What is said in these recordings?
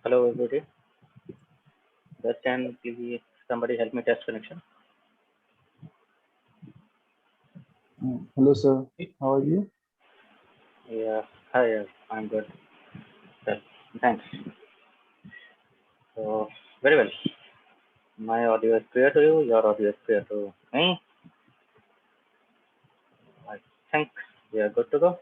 Hello everybody. Can please somebody help me test connection? Hello, sir. How are you? Yeah. Hi. I'm good. Well, thanks. So very well. My audio is clear to you. Your audio is clear to me. I think we are good to go.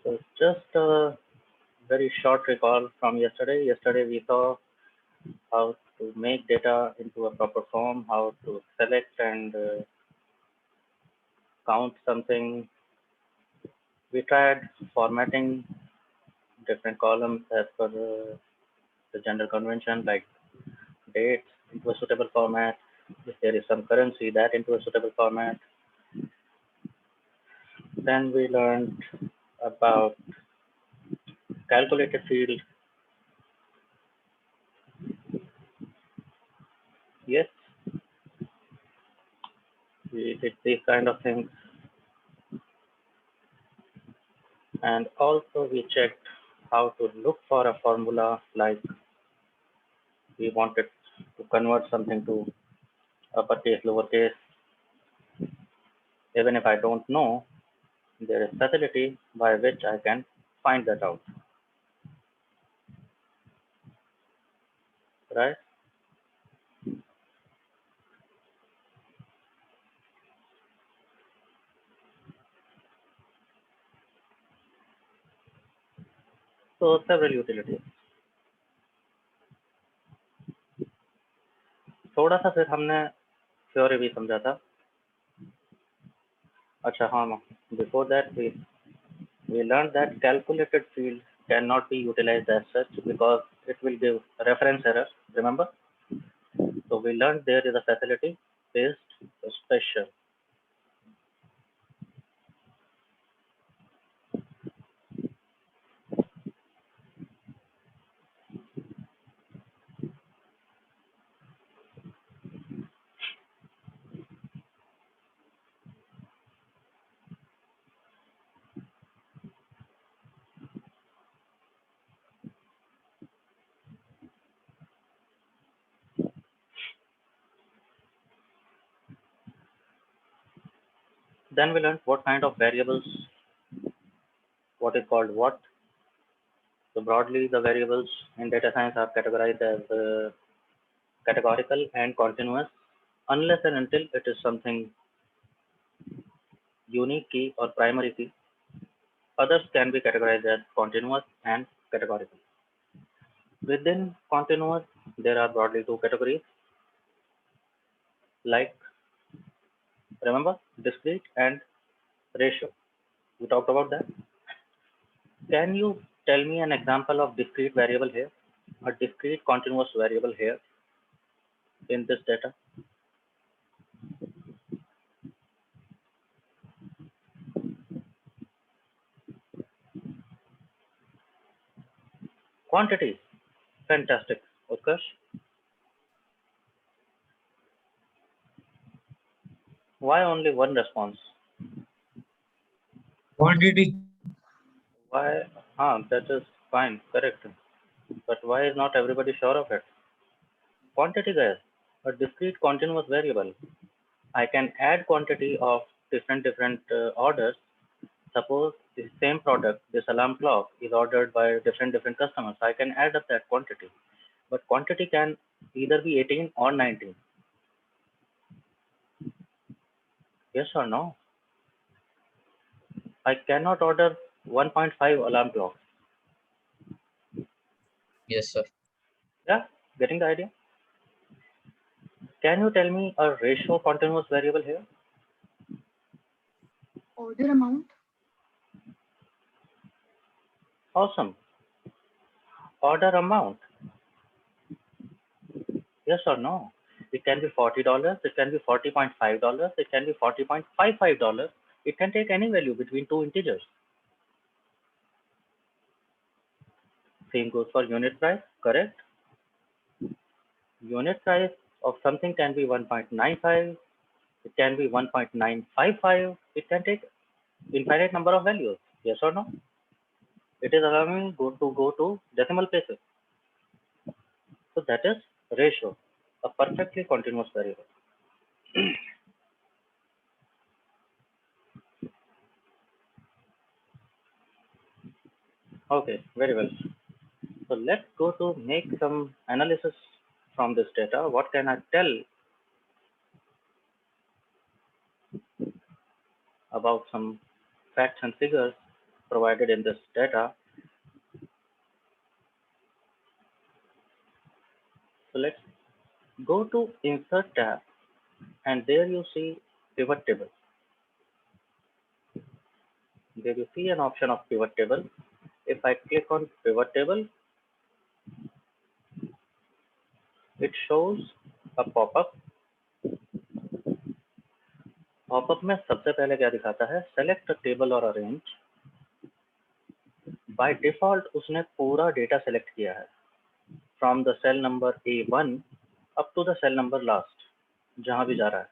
So just a very short recall from yesterday. Yesterday we saw how to make data into a proper form, how to select and count something. We tried formatting different columns as per the general convention, like dates into a suitable format. If there is some currency, that into a suitable format. Then we learned about calculated field. Yes, we did these kind of things. And also we checked how to look for a formula, like we wanted to convert something to uppercase, lowercase. Even if I don't know, there is facility by which I can find that out, right? So several utilities. थोड़ा सा फिर हमने theory भी समझा था. अच्छा हाँ, before that we learned that calculated field cannot be utilized as such because it will give reference error, remember? So we learned there is a facility based special. Then we learned what kind of variables, what is called what. So broadly the variables in data science are categorized as categorical and continuous, unless and until it is something unique key or primary key. Others can be categorized as continuous and categorical. Within continuous, there are broadly two categories, like, remember, discrete and ratio. We talked about that. Can you tell me an example of discrete variable here, a discrete continuous variable here in this data? Quantity. Fantastic. Utkarsh, why only one response? Quantity. Why? That is fine, correct. But why is not everybody sure of it? Quantity, guys, a discrete continuous variable. I can add quantity of different orders. Suppose the same product, this alarm clock, is ordered by different customers. I can add up that quantity. But quantity can either be 18 or 19. Yes or no? I cannot order 1.5 alarm clock. Yes, sir. Yeah, getting the idea? Can you tell me a ratio continuous variable here? Order amount. Awesome. Order amount. Yes or no? It can be $40, it can be $40.5, it can be $40.55. It can take any value between two integers. Same goes for unit price, correct? Unit price of something can be 1.95, it can be 1.955, it can take infinite number of values. Yes or no? It is allowing me go to decimal places. So that is ratio, a perfectly continuous variable. Okay, very well. So let's go to make some analysis from this data. What can I tell about some facts and figures provided in this data? So let's go to Insert tab, and there you see pivot table. There you see an option of pivot table. If I click on pivot table, it shows a pop-up. Popup में सबसे पहले क्या दिखाता है, select table और arrange. By default उसने पूरा data select किया है from the cell number A1 up to the cell number last, जहां भी जा रहा है.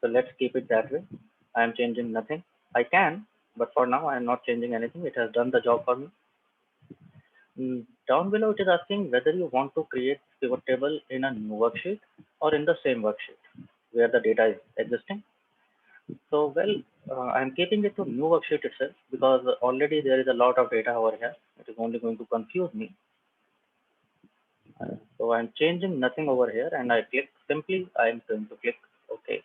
So let's keep it that way. I am changing nothing. I can, but for now I am not changing anything. It has done the job for me. Down below it is asking whether you want to create pivot table in a new worksheet or in the same worksheet where the data is existing. So well, I am keeping it to new worksheet itself because already there is a lot of data over here. It is only going to confuse me. So I am changing nothing over here, and I click simply. I am going to click OK.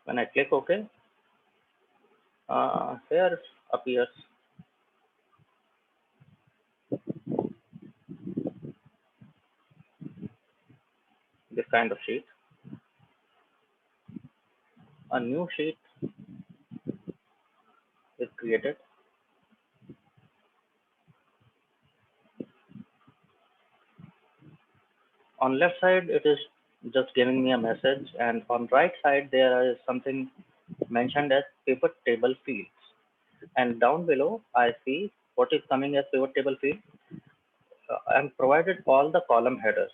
When I click OK, here appears this kind of sheet. A new sheet is created. On left side, it is just giving me a message, and on right side, there is something mentioned as pivot table fields. And down below, I see what is coming as pivot table field. I'm provided all the column headers,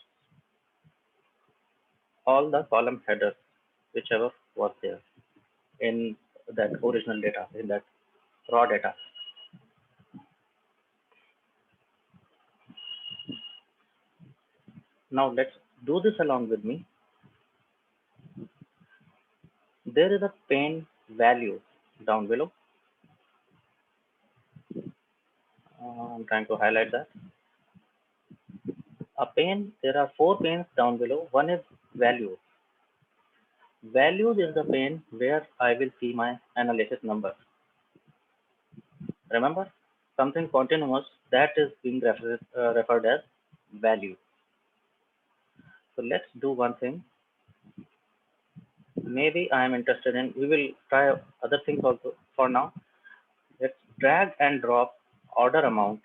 whichever was there in that original data, in that raw data. Now let's do this along with me. There is a pane value down below. I'm trying to highlight that. A pane, there are 4 panes down below. One is values. Values is the pane where I will see my analysis number. Remember, something continuous, that is being referred as value. So let's do one thing. Maybe I am interested in, we will try other things also. For now, let's drag and drop order amount.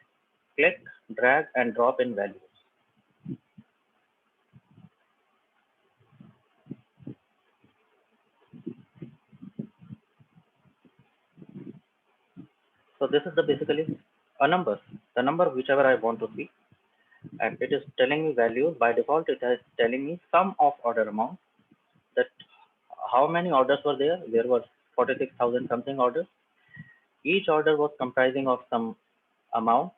Click, drag and drop in values. So this is basically a number, the number whichever I want to see, and it is telling me values. By default, it is telling me sum of order amount, that how many orders were there. There were 46,000 something orders. Each order was comprising of some amount,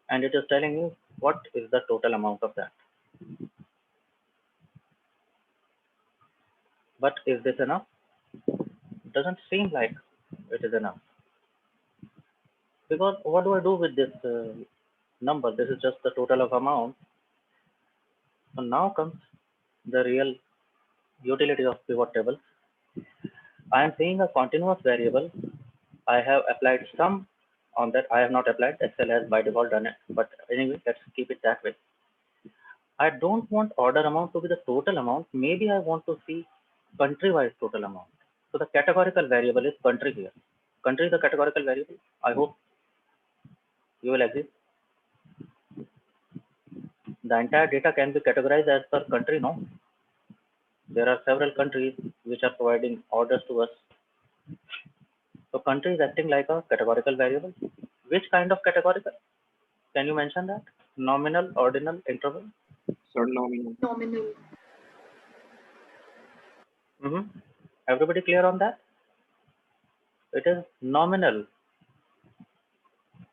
and it is telling you what is the total amount of that. But is this enough? Doesn't seem like it is enough. Because what do I do with this number? This is just the total of amount. So now comes the real utility of pivot table. I am seeing a continuous variable. I have applied sum on that. I have not applied. Excel has by default done it. But anyway, let's keep it that way. I don't want order amount to be the total amount. Maybe I want to see country-wise total amount. So the categorical variable is country here. Country is the categorical variable. I hope you will agree. The entire data can be categorized as per country, no? There are several countries which are providing orders to us. So country is acting like a categorical variable. Which kind of categorical? Can you mention that? Nominal, ordinal, interval? Sir, nominal. Nominal. Everybody clear on that? It is nominal.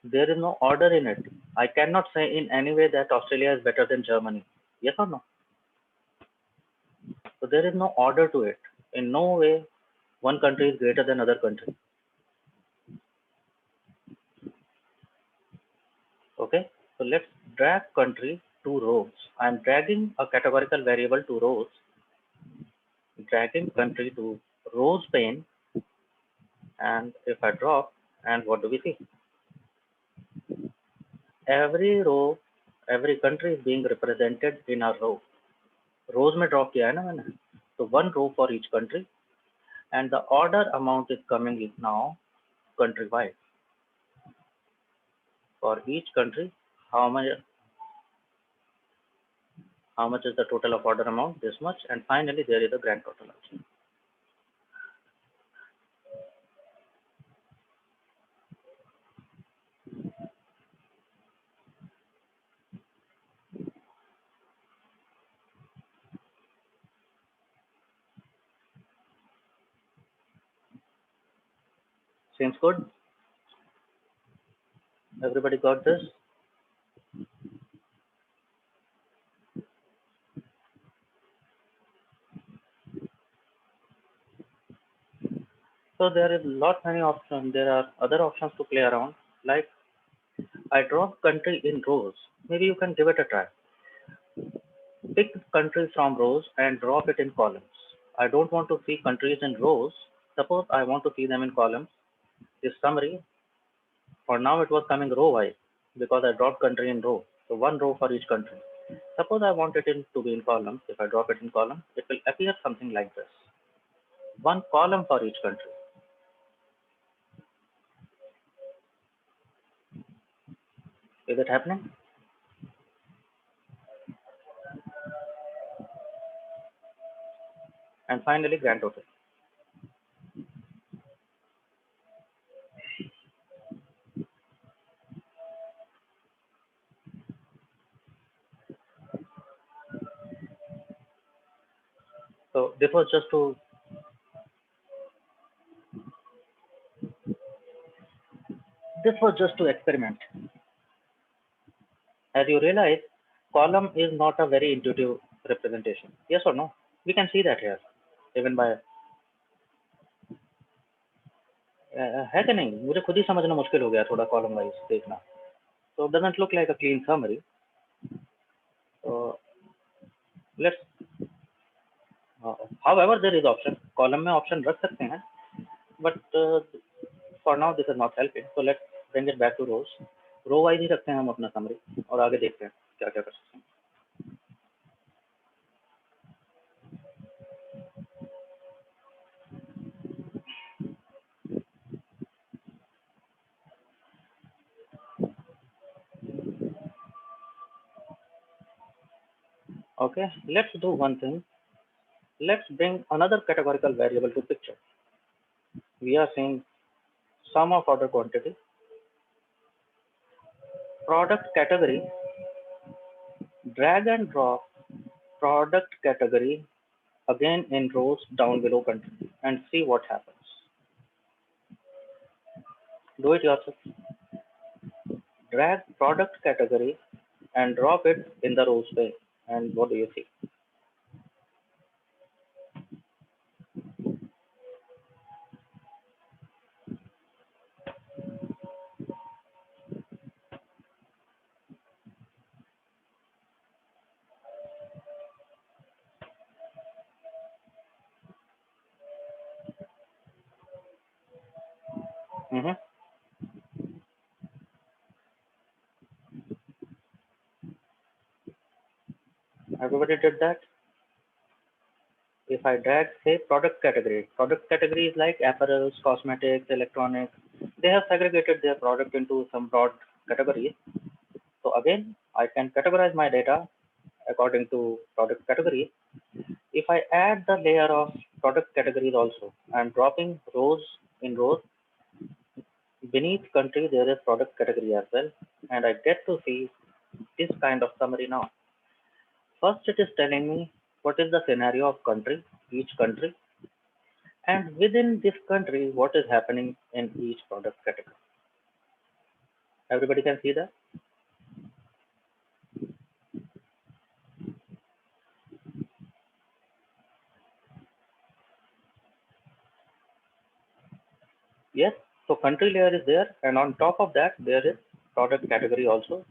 There is no order in it. I cannot say in any way that Australia is better than Germany. Yes or no? So there is no order to it. In no way one country is greater than other country. Okay, so let's drag country to rows. I'm dragging a categorical variable to rows, dragging country to rows pane, and if I drop, and what do we see? Every row, every country is being represented in a row. Rows में drop किया है ना मैंने, so one row for each country, and the order amount is coming is now country wide. For each country, how much is the total of order amount? This much, and finally there is a grand total also. Seems good? Everybody got this? So there is lot many options. There are other options to play around. Like I drop country in rows. Maybe you can give it a try. Pick countries from rows and drop it in columns. I don't want to see countries in rows. Suppose I want to see them in columns. This summary, for now it was coming row wise because I dropped country in row. So one row for each country. Suppose I want it to be in columns. If I drop it in column, it will appear something like this. One column for each country. Is it happening? And finally, grand total. So this was just to experiment. As you realize, column is not a very intuitive representation. Yes or no? We can see that here, even by है कि नहीं? मुझे खुद ही समझना मुश्किल हो गया थोड़ा column wise देखना. So it doesn't look like a clean summary. So let's. However, there is option. Column में option रख सकते हैं, but for now this is not helping. So let's bring it back to rows. Row wise ही रखते हैं हम अपना summary और आगे देखते हैं क्या क्या कर सकते हैं. Okay, let's do one thing. Let's bring another categorical variable to picture. We are saying sum of order quantity, product category, drag and drop product category again in rows down below country and see what happens. Do it yourself. Drag product category and drop it in the rows way, and what do you see? Mm-hmm. Everybody did that? If I drag, say, product category is like apparels, cosmetics, electronics. They have segregated their product into some broad categories. So again, I can categorize my data according to product category. If I add the layer of product categories also, I'm dropping rows in rows. Beneath country, there is product category as well. And I get to see this kind of summary now. First, it is telling me what is the scenario of country, each country, and within this country, what is happening in each product category. Everybody can see that? Yes. So country layer is there, and on top of that, there is product category also.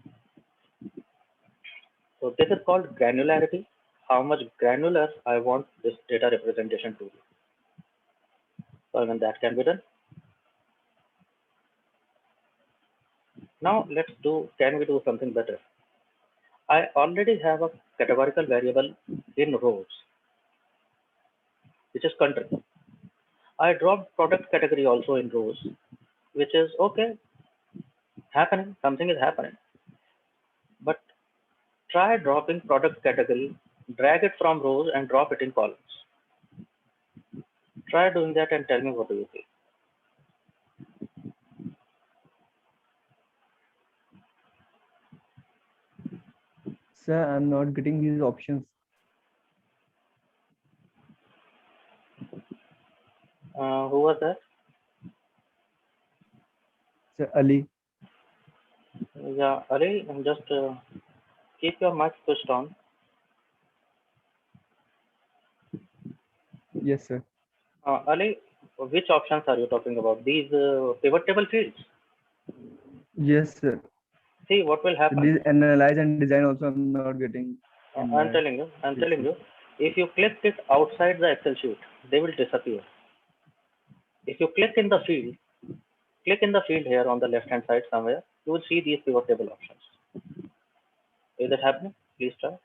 So this is called granularity. How much granular I want this data representation to be. So even that can be done. Now can we do something better? I already have a categorical variable in rows, which is country. I dropped product category also in rows, which is okay, happening, something is happening. But try dropping product category, drag it from rows and drop it in columns. Try doing that and tell me what do you see. Sir, I'm not getting these options. Who was that? Sir, Ali. Yeah, Ali, just keep your mic switched on. Yes, sir. Ali, which options are you talking about? These pivot table fields? Yes, sir. See what will happen. This analyze and design also I'm not getting. I'm telling you, if you click it outside the Excel sheet, they will disappear. If you click in the field here on the left hand side somewhere, you will see these pivot table options. Is it happening? Please try.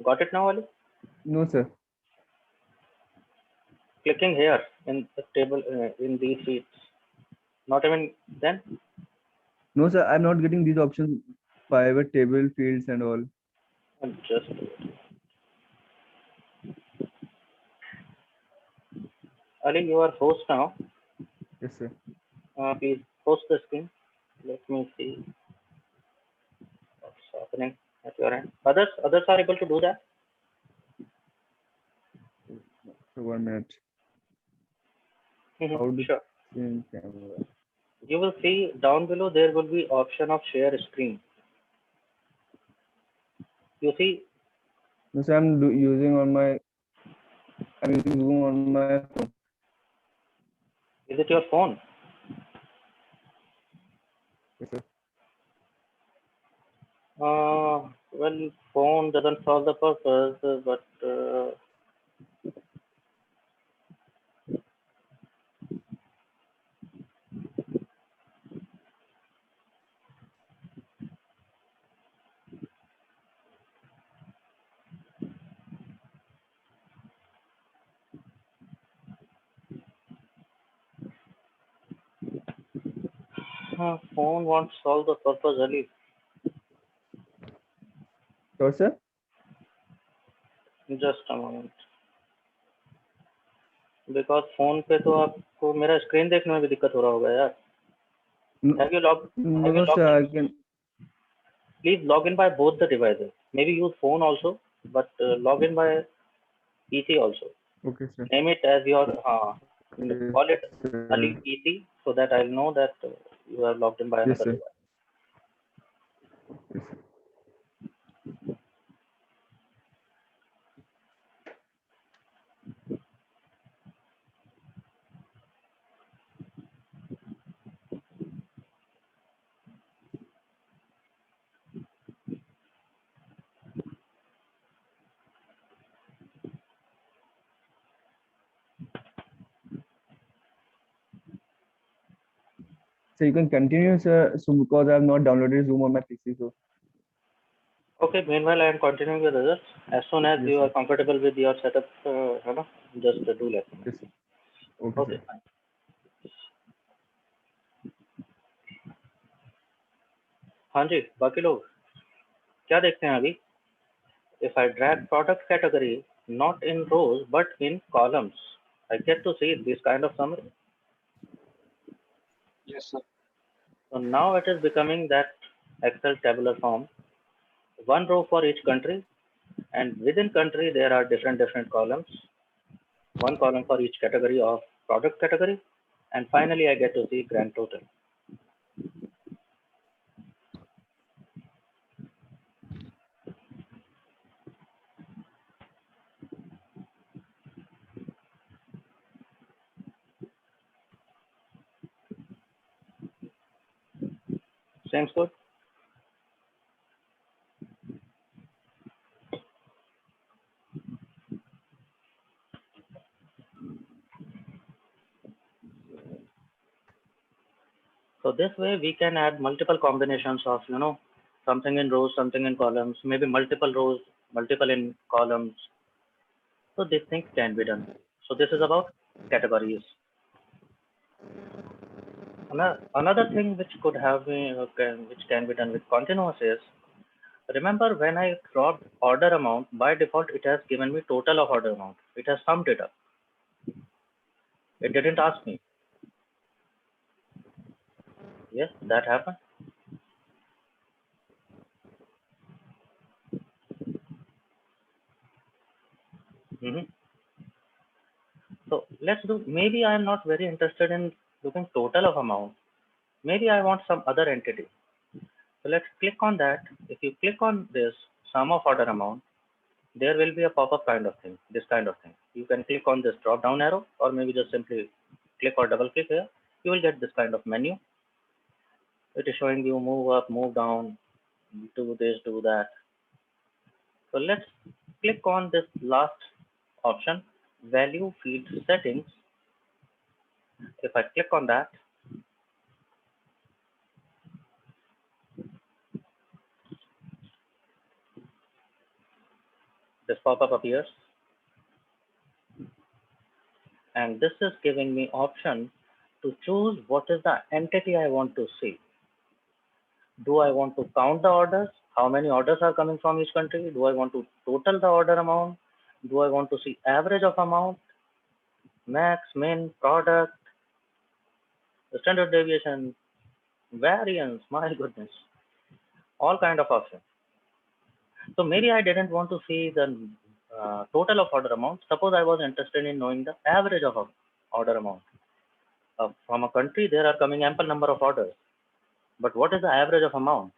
Got it now, Ali? No, sir. Clicking here in the table in these sheets. Not even then? No, sir. I'm not getting these options. Pivot table, fields, and all. Just do it. Ali, you are host now. Yes, sir. Please host the screen. Let me see what's happening at your end. Others are able to do that. So 1 minute. Sure. Camera. You will see down below there will be option of share screen. You see? No, sir. I'm using Zoom on my phone. Is it your phone? Yes, sir. Well, phone doesn't solve the purpose, but phone won't solve the purpose, Ali. Sure, sir. Just a moment. Because phone पे तो आपको मेरा screen देखने में भी दिक्कत हो रहा होगा यार. Have you logged sir, in? I can. Please log in by both the devices. Maybe use phone also, but log in by PC also. Okay, sir. Name it as your Okay, call it sir. Ali PC so that I'll know that you are logged in by Yes, another sir. device. Yes, sir. So you can continue, sir. So because I have not downloaded Zoom on my PC, so. Okay. Meanwhile, I am continuing with others. As soon as Yes, you are sir. comfortable with your setup, just do let me know. Yes, sir. Okay, Okay. sir. Fine. हाँ जी, बाकी लोग क्या देखते हैं अभी? If I drag product category not in rows, but in columns. I get to see this kind of summary. Yes, sir. So now it is becoming that Excel tabular form, one row for each country, and within country there are different columns, one column for each category of product category, and finally I get to see grand total. Seems good? So this way we can add multiple combinations of, something in rows, something in columns, maybe multiple rows, multiple in columns. So these things can be done. So this is about categories. Another thing which could have been, which can be done with continuous is, remember when I dropped order amount, by default it has given me total of order amount. It has some data. It didn't ask me. Yes, that happened. Mhm. So let's do, maybe I'm not very interested in looking total of amount. Maybe I want some other entity. So let's click on that. If you click on this sum of order amount, there will be a pop-up kind of thing, this kind of thing. You can click on this drop down arrow, or maybe just simply click or double click here. You will get this kind of menu. It is showing you move up, move down, do this, do that. So let's click on this last option, value field settings. If I click on that, this pop-up appears, and this is giving me option to choose what is the entity I want to see. Do I want to count the orders? How many orders are coming from each country? Do I want to total the order amount? Do I want to see average of amount, max, min, product, the standard deviation, variance? My goodness, all kind of options. So maybe I didn't want to see the total of order amount. Suppose I was interested in knowing the average of order amount. From a country, there are coming ample number of orders. But what is the average of amount?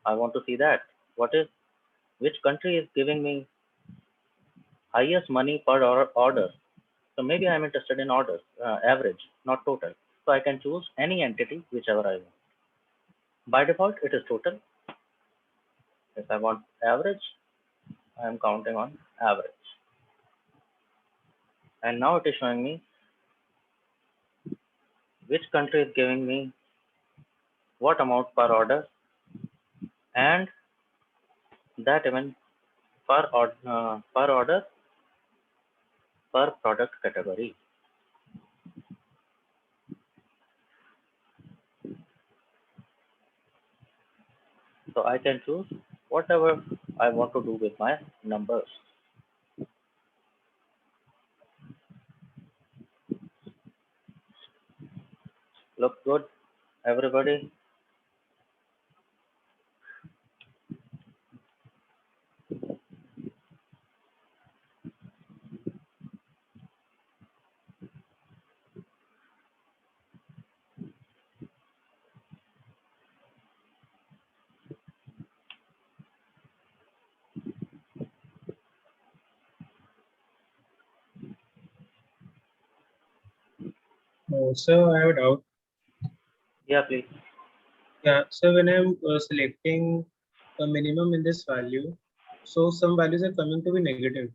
I want to see that. Which country is giving me highest money per order? So maybe I'm interested in orders, average, not total. So I can choose any entity, whichever I want. By default, it is total. If I want average, I am counting on average. And now it is showing me which country is giving me what amount per order, and that even per order per product category. So I can choose whatever I want to do with my numbers. Looks good, everybody. So I have a doubt. Yeah, please. Yeah. So when I'm selecting a minimum in this value, so some values are coming to be negative.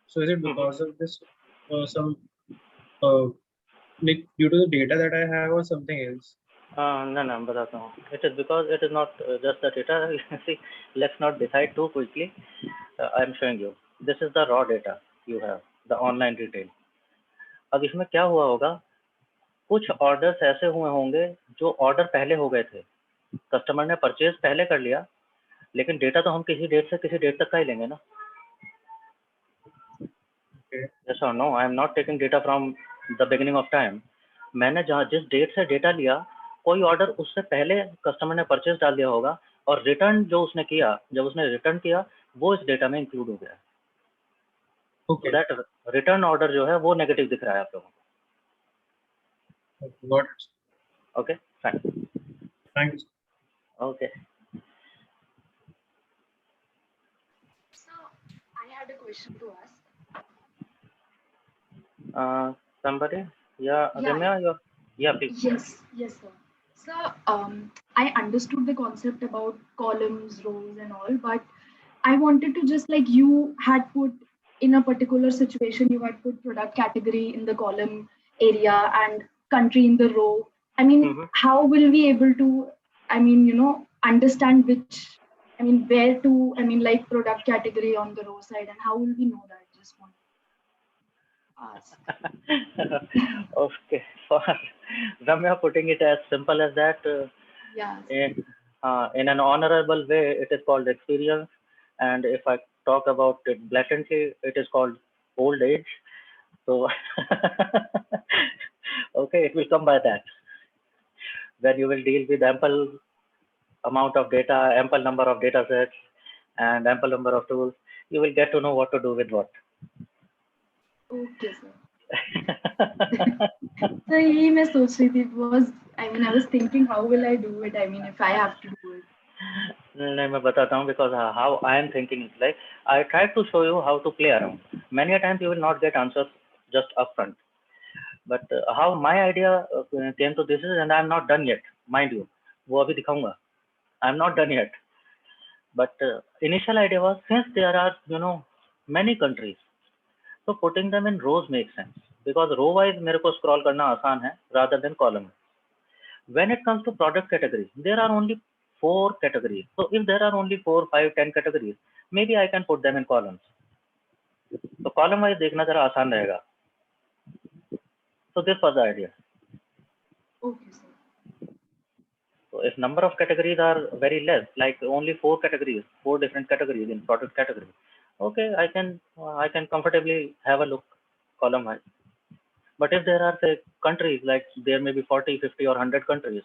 So is it because of this some like due to the data that I have or something else? No, but no. It is because it is not just the data. See, let's not decide too quickly. I'm showing you. This is the raw data you have, the online retail. अब इसमें क्या हुआ होगा, कुछ orders ऐसे हुए होंगे जो ऑर्डर पहले हो गए थे, कस्टमर ने परचेज पहले कर लिया, लेकिन डेटा तो हम किसी डेट से किसी डेट तक का ही लेंगे ना. Okay. Yes or no? I am not taking data from the beginning of time. मैंने जहाँ जिस डेट से डेटा लिया, कोई ऑर्डर उससे पहले कस्टमर ने परचेज डाल दिया होगा और रिटर्न जो उसने किया, जब उसने रिटर्न किया वो इस डेटा में इंक्लूड हो गया है। Okay. तो दैट रिटर्न ऑर्डर जो है वो नेगेटिव दिख रहा है आप लोगों को। Okay. Got it. Okay fine, Thanks. Okay. So I had a question to ask. Somebody? Yeah, Yeah. Ramya, yeah, please. Yes, sir. So I understood the concept about columns, rows, and all, but I wanted to just like you had put in a particular situation, you had put product category in the column area and country in the row. I mean, how will we able to, understand which, where to, like product category on the row side, and how will we know that? Just want to ask. Okay, for Ramya, putting it as simple as that, Yes. in an honorable way, it is called experience, and if I talk about it blatantly, it is called old age. So, okay, it will come by that. When you will deal with ample amount of data, ample number of data sets, and ample number of tools, you will get to know what to do with what. Okay, sir. So ये मैं सोच रही थी I was thinking how will I do it? If I have to do it. नहीं, मैं बताता हूँ, because how I am thinking is like I tried to show you how to play around. Many a times you will not get answers just upfront, but how my idea came to this is, and I am not done yet, mind you. वो अभी दिखाऊंगा. I am not done yet. But initial idea was, since there are many countries, so putting them in rows makes sense, because row wise मेरे को scroll करना आसान है rather than column. When it comes to product category, there are only 4 categories. So if there are only 4, 5, 10 categories, maybe I can put them in columns. So column wise देखना जरा आसान रहेगा. So this was the idea. Okay, sir. So if number of categories are very less, like only 4 categories, 4 different categories in product category, okay, I can comfortably have a look column wise. But if there are, say, countries, like there may be 40, 50 or 100 countries,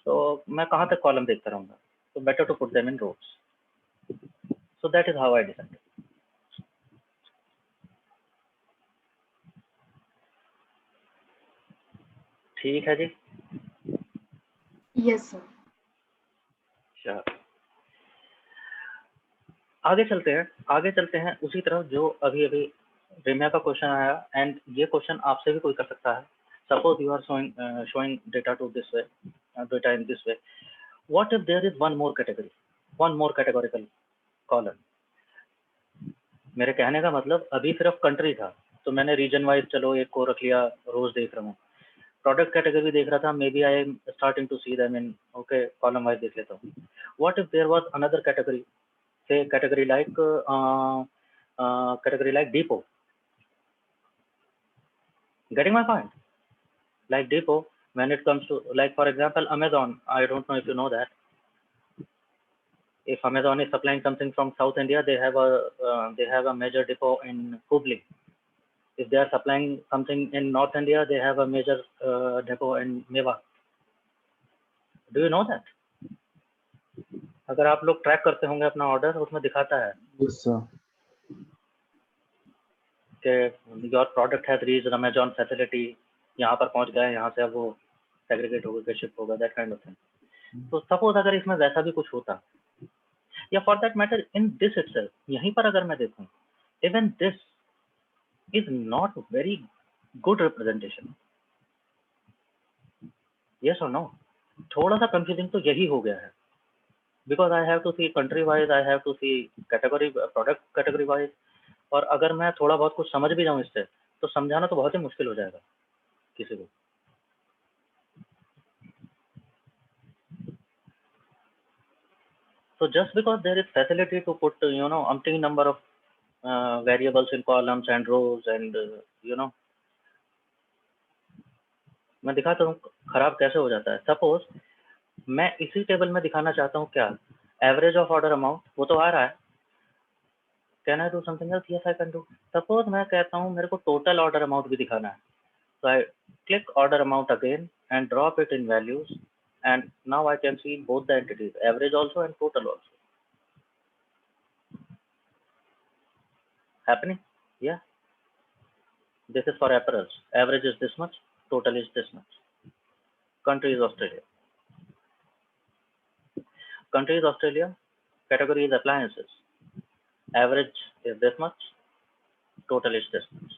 so मैं कहाँ तक column देखता रहूँगा? So better to put them in rows. So that is how I decided. ठीक है जी? Yes, sir. Sure. आगे चलते हैं उसी तरफ जो अभी रेम्या का क्वेश्चन आया, एंड ये क्वेश्चन आपसे भी कोई कर सकता है. Suppose you are showing data to this way, data in this way. What if there is one more categorical column? मेरे कहने का मतलब अभी सिर्फ कंट्री था, तो मैंने रीजन वाइज चलो एक को रख लिया, रोज देख रहा हूँ. प्रोडक्ट कैटेगरी देख रहा था, maybe I am starting to see them in, okay, column wise देख लेता हूँ. What if there was another category, say category like depot. Getting my point? Like depot, when it comes to, like for example, Amazon, I don't know if you know that. If Amazon is supplying something from South India, they have a major depot in Hubli. If they are supplying something in North India, they have a major depot in Mewat. Do you know that? अगर आप लोग track करते होंगे अपना order, उसमें दिखाता है Yes, sir. कि your product has reached Amazon facility, यहाँ पर पहुँच गया है, यहाँ से अब वो सेग्रीगेट होगा, शिप होगा, दैट काइंड ऑफ थिंग. तो सपोज अगर इसमें वैसा भी कुछ होता, या for that matter in this itself, यहीं पर अगर मैं देखूं, even this is not very good representation. Yes और नो? थोड़ा सा कंफ्यूजिंग तो यही हो गया है, because I have to see country wise, I have to see category, product category wise, और अगर मैं थोड़ा बहुत कुछ समझ भी जाऊं इससे, तो समझाना तो बहुत ही मुश्किल हो जाएगा किसी को. So just because there is facility to put umpteen number of variables in columns and rows and मैं दिखाता हूँ खराब कैसे हो जाता है. सपोज मैं इसी टेबल में दिखाना चाहता हूँ क्या, एवरेज ऑफ ऑर्डर अमाउंट, वो तो आ रहा है, Can I do something else? Yes, I can do. Suppose मैं कहता हूँ मेरे को total order amount भी दिखाना है. So I click order amount again and drop it in values, and now I can see both the entities, average also and total also. Happening? Yeah. This is for apparels. Average is this much, total is this much. Country is Australia. Country is Australia. Category is appliances. Average is this much, total is this much.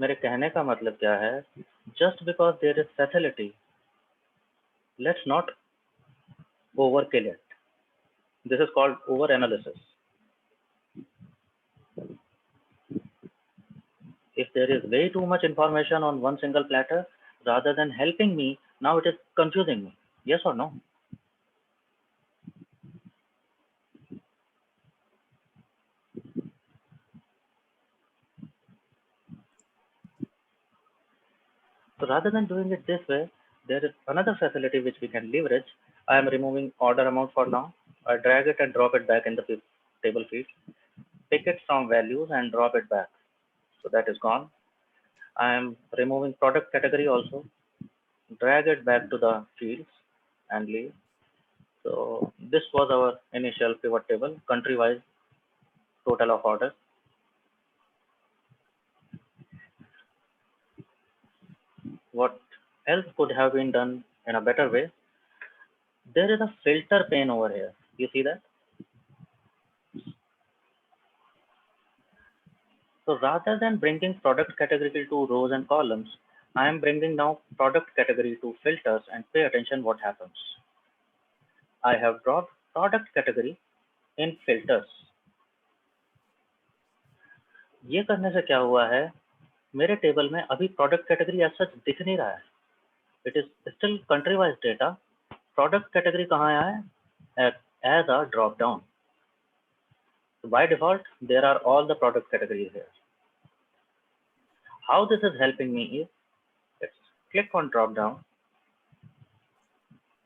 मेरे कहने का मतलब क्या है? Just because there is facility, let's not overkill it. This is called over analysis. If there is way too much information on one single platter, rather than helping me, now it is confusing me. Yes or no? So rather than doing it this way, there is another facility which we can leverage. I am removing order amount for now. I drag it and drop it back in the table field. Pick it from values and drop it back. So that is gone. I am removing product category also. Drag it back to the fields and leave. So this was our initial pivot table, country-wise total of orders. What else could have been done in a better way? There is a filter pane over here. You see that? So rather than bringing product category to rows and columns, I am bringing now product category to filters, and pay attention what happens. I have dropped product category in filters. ये करने से क्या हुआ है? मेरे table में अभी product category as such दिख नहीं रहा है. It is still country wise data. Product category कहाँ आया है? As a drop down. By default, there are all the product categories here. How this is helping me is, let's click on drop down.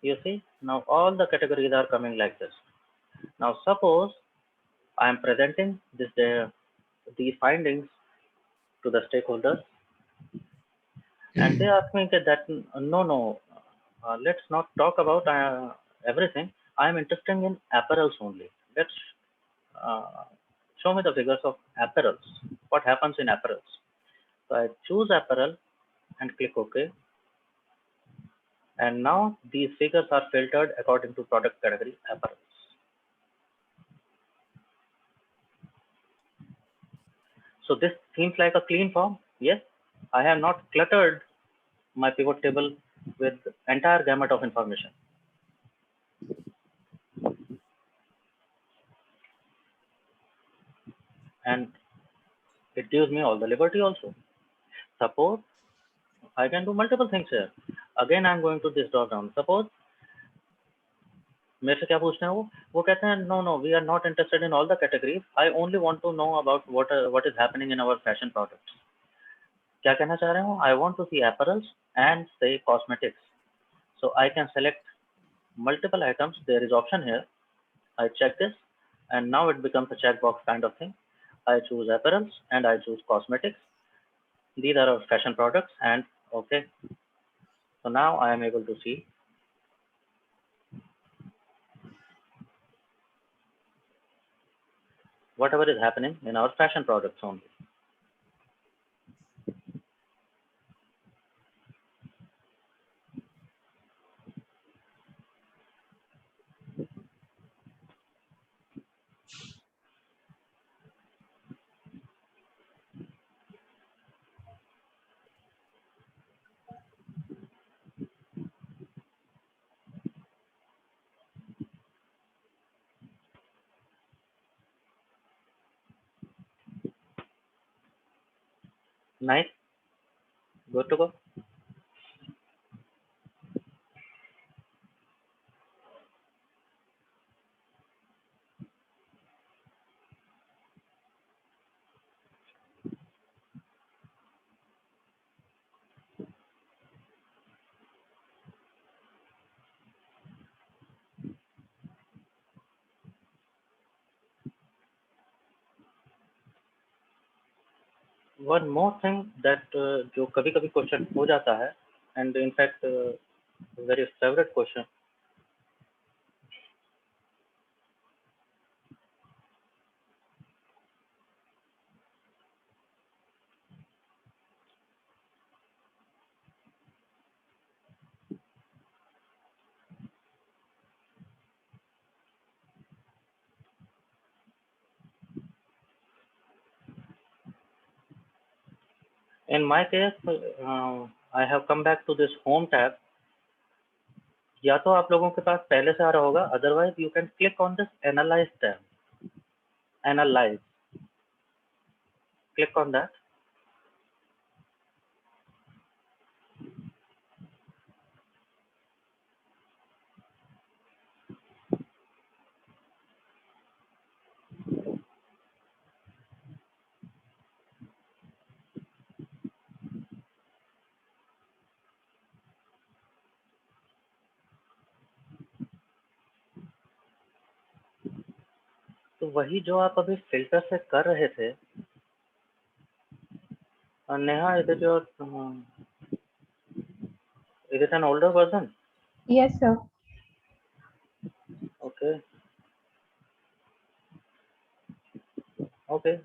You see, now all the categories are coming like this. Now suppose I am presenting these findings to the stakeholders, and they ask me that no, let's not talk about everything. I am interested in apparels only. Let's show me the figures of apparels. What happens in apparels? So I choose apparel and click OK. And now these figures are filtered according to product category apparels. So this seems like a clean form. Yes, I have not cluttered my pivot table with entire gamut of information. And it gives me all the liberty also. Suppose I can do multiple things here. Again, I'm going to this drop down. Suppose मेरे से क्या पूछते हैं वो कहते हैं no, we are not interested in all the categories. I only want to know about what is happening in our fashion products. क्या कहना चाह रहे हो? I want to see apparels and say cosmetics. So I can select multiple items. There is option here. I check this, and now it becomes a checkbox kind of thing. I choose apparels and I choose cosmetics. These are our fashion products, and okay. So now I am able to see whatever is happening in our fashion products only. Nice. Good to go. one more thing that जो कभी कभी question हो जाता है, and in fact very favorite question. In my case, I have come back to this home tab. या तो आप लोगों के पास पहले से आ रहा होगा, otherwise you can click on this analyze tab. Analyze. Click on that. तो वही जो आप अभी फिल्टर से कर रहे थे, Neha, is it an older version? Yes, sir. Okay. Okay.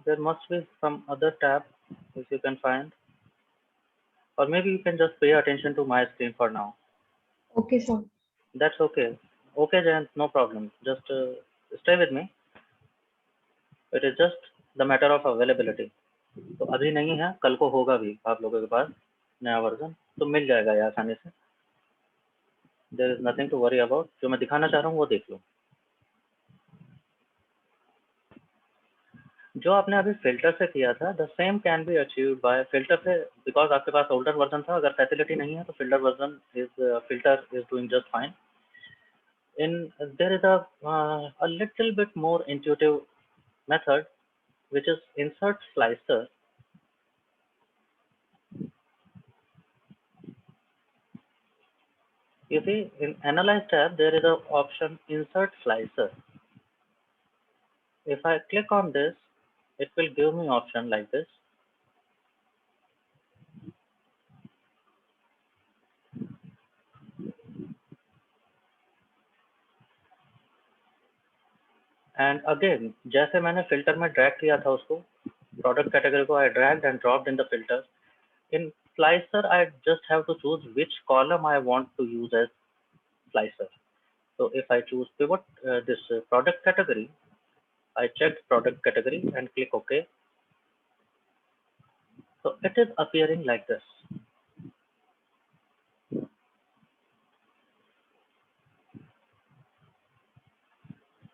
There must be some other tab which you can find, or maybe you can just pay attention to my screen for now. Okay, sir. That's okay. Okay, Jayant, no problem. Just stay with me. It is just the matter of availability. तो अभी नहीं है, कल को होगा भी आप लोगों के पास नया वर्जन, तो मिल जाएगा ये आसानी से. There is nothing to worry about. जो मैं दिखाना चाह रहा हूँ वो देख लो. जो आपने अभी फिल्टर से किया था, the same can be achieved by filter से, because आपके पास older version था. अगर facility नहीं है तो filter is doing just fine. There is a little bit more intuitive method, which is insert slicer. You see, in Analyze tab, there is an option Insert Slicer. If I click on this, it will give me option like this. And again, जैसे मैंने filter में drag किया था उसको, product category को I dragged and dropped in the filter. In Slicer, I just have to choose which column I want to use as slicer. So if I choose pivot, this product category, I check product category and click OK. So it is appearing like this.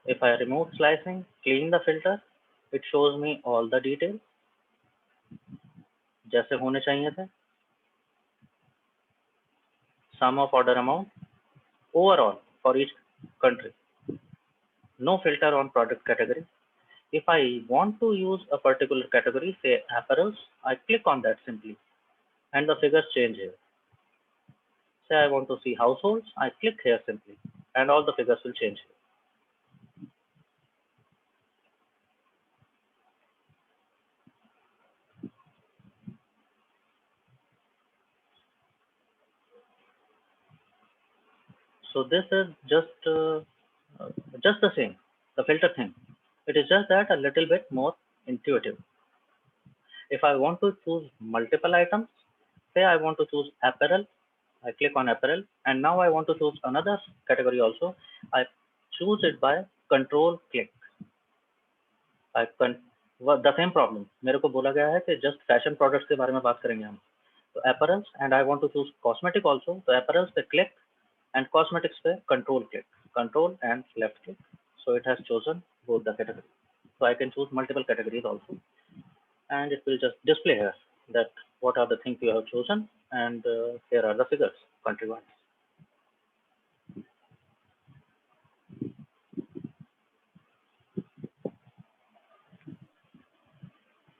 If I remove slicing, clean the filter, it shows me all the details जैसे होने चाहिए थे. Sum of order amount overall for each country. No filter on product category. If I want to use a particular category, say apparels, I click on that simply and the figures change here. Say I want to see households, I click here simply and all the figures will change here. So this is just the same, the filter thing. It is just that a little bit more intuitive. If I want to choose multiple items, say I want to choose apparel, I click on apparel, and now I want to choose another category also. I choose it by control click. The same problem. मेरे को बोला गया है कि just fashion products के बारे में बात करेंगे हम. So apparels, and I want to choose cosmetic also. So apparels पे click and cosmetics पे control click, control and left click. So it has chosen both the categories. So I can choose multiple categories also, and it will just display here that what are the things you have chosen, and here are the figures country wise.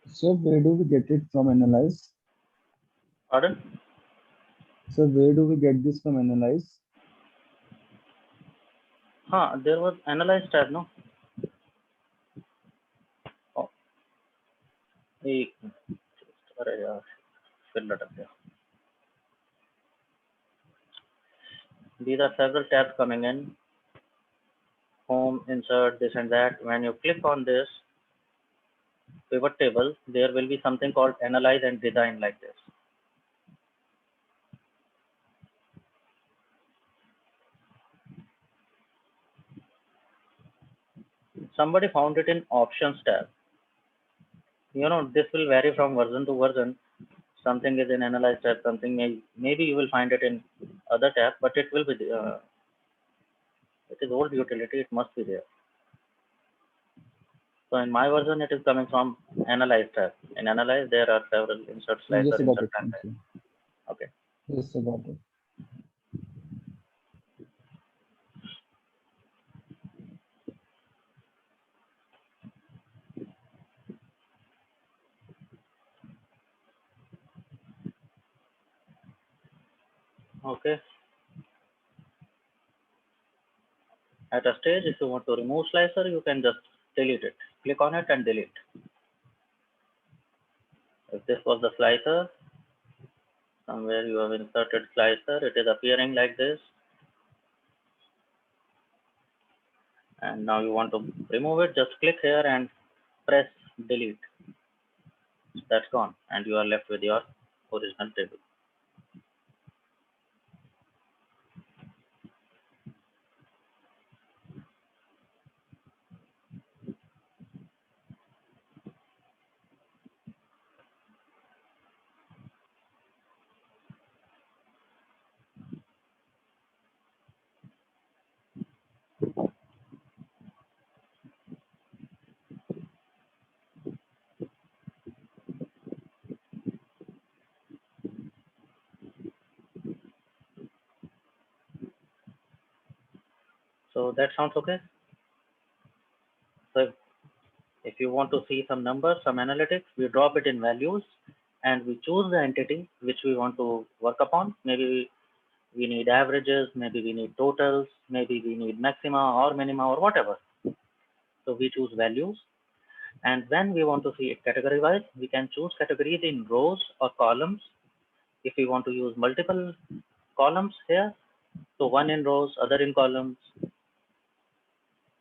So where do we get it from Analyze? Pardon? So where do we get this from Analyze? There was Analyze tab, no? एक अरे यार फिर लटक गया. These are several tabs coming in. Home, insert, this and that. When you click on this pivot table, there will be something called analyze and design like this. Somebody found it in options tab. You know, this will vary from version to version. Something is in analyze tab, something maybe you will find it in other tab, but it will be it is old utility, it must be there. So in my version, it is coming from analyze tab. In analyze, there are several insert slicer, Yes, I got insert it. Thank timeline. you. Okay. Yes, I got it. Okay. At a stage, if you want to remove slicer, you can just delete it. Click on it and delete. If this was the slicer, somewhere you have inserted slicer, it is appearing like this. And now you want to remove it, just click here and press delete. That's gone, and you are left with your original table. So that sounds okay. So if you want to see some numbers, some analytics, we drop it in values and we choose the entity which we want to work upon. Maybe we need averages, maybe we need totals, maybe we need maxima or minima or whatever. So we choose values. And when we want to see it category wise, we can choose categories in rows or columns. If we want to use multiple columns here, so one in rows, other in columns,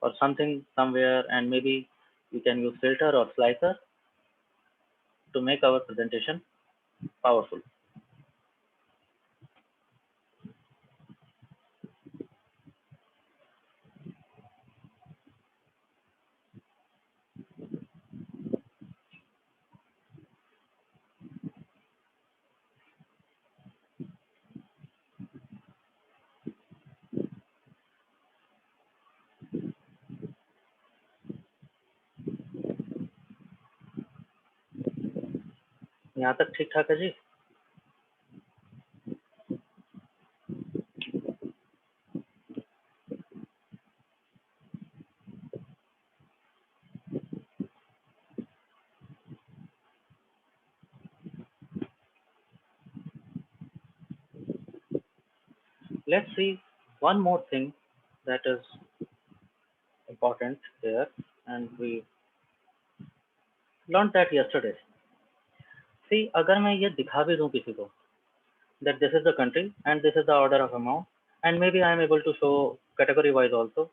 or something somewhere, and maybe you can use filter or slicer to make our presentation powerful. यहाँ तक ठीक ठाक है जी. Let's see one more thing that is important here, and we learned that yesterday. See, अगर मैं ये दिखा भी दूं किसी को that this is the country and this is the order of amount, and maybe I am able to show category wise also,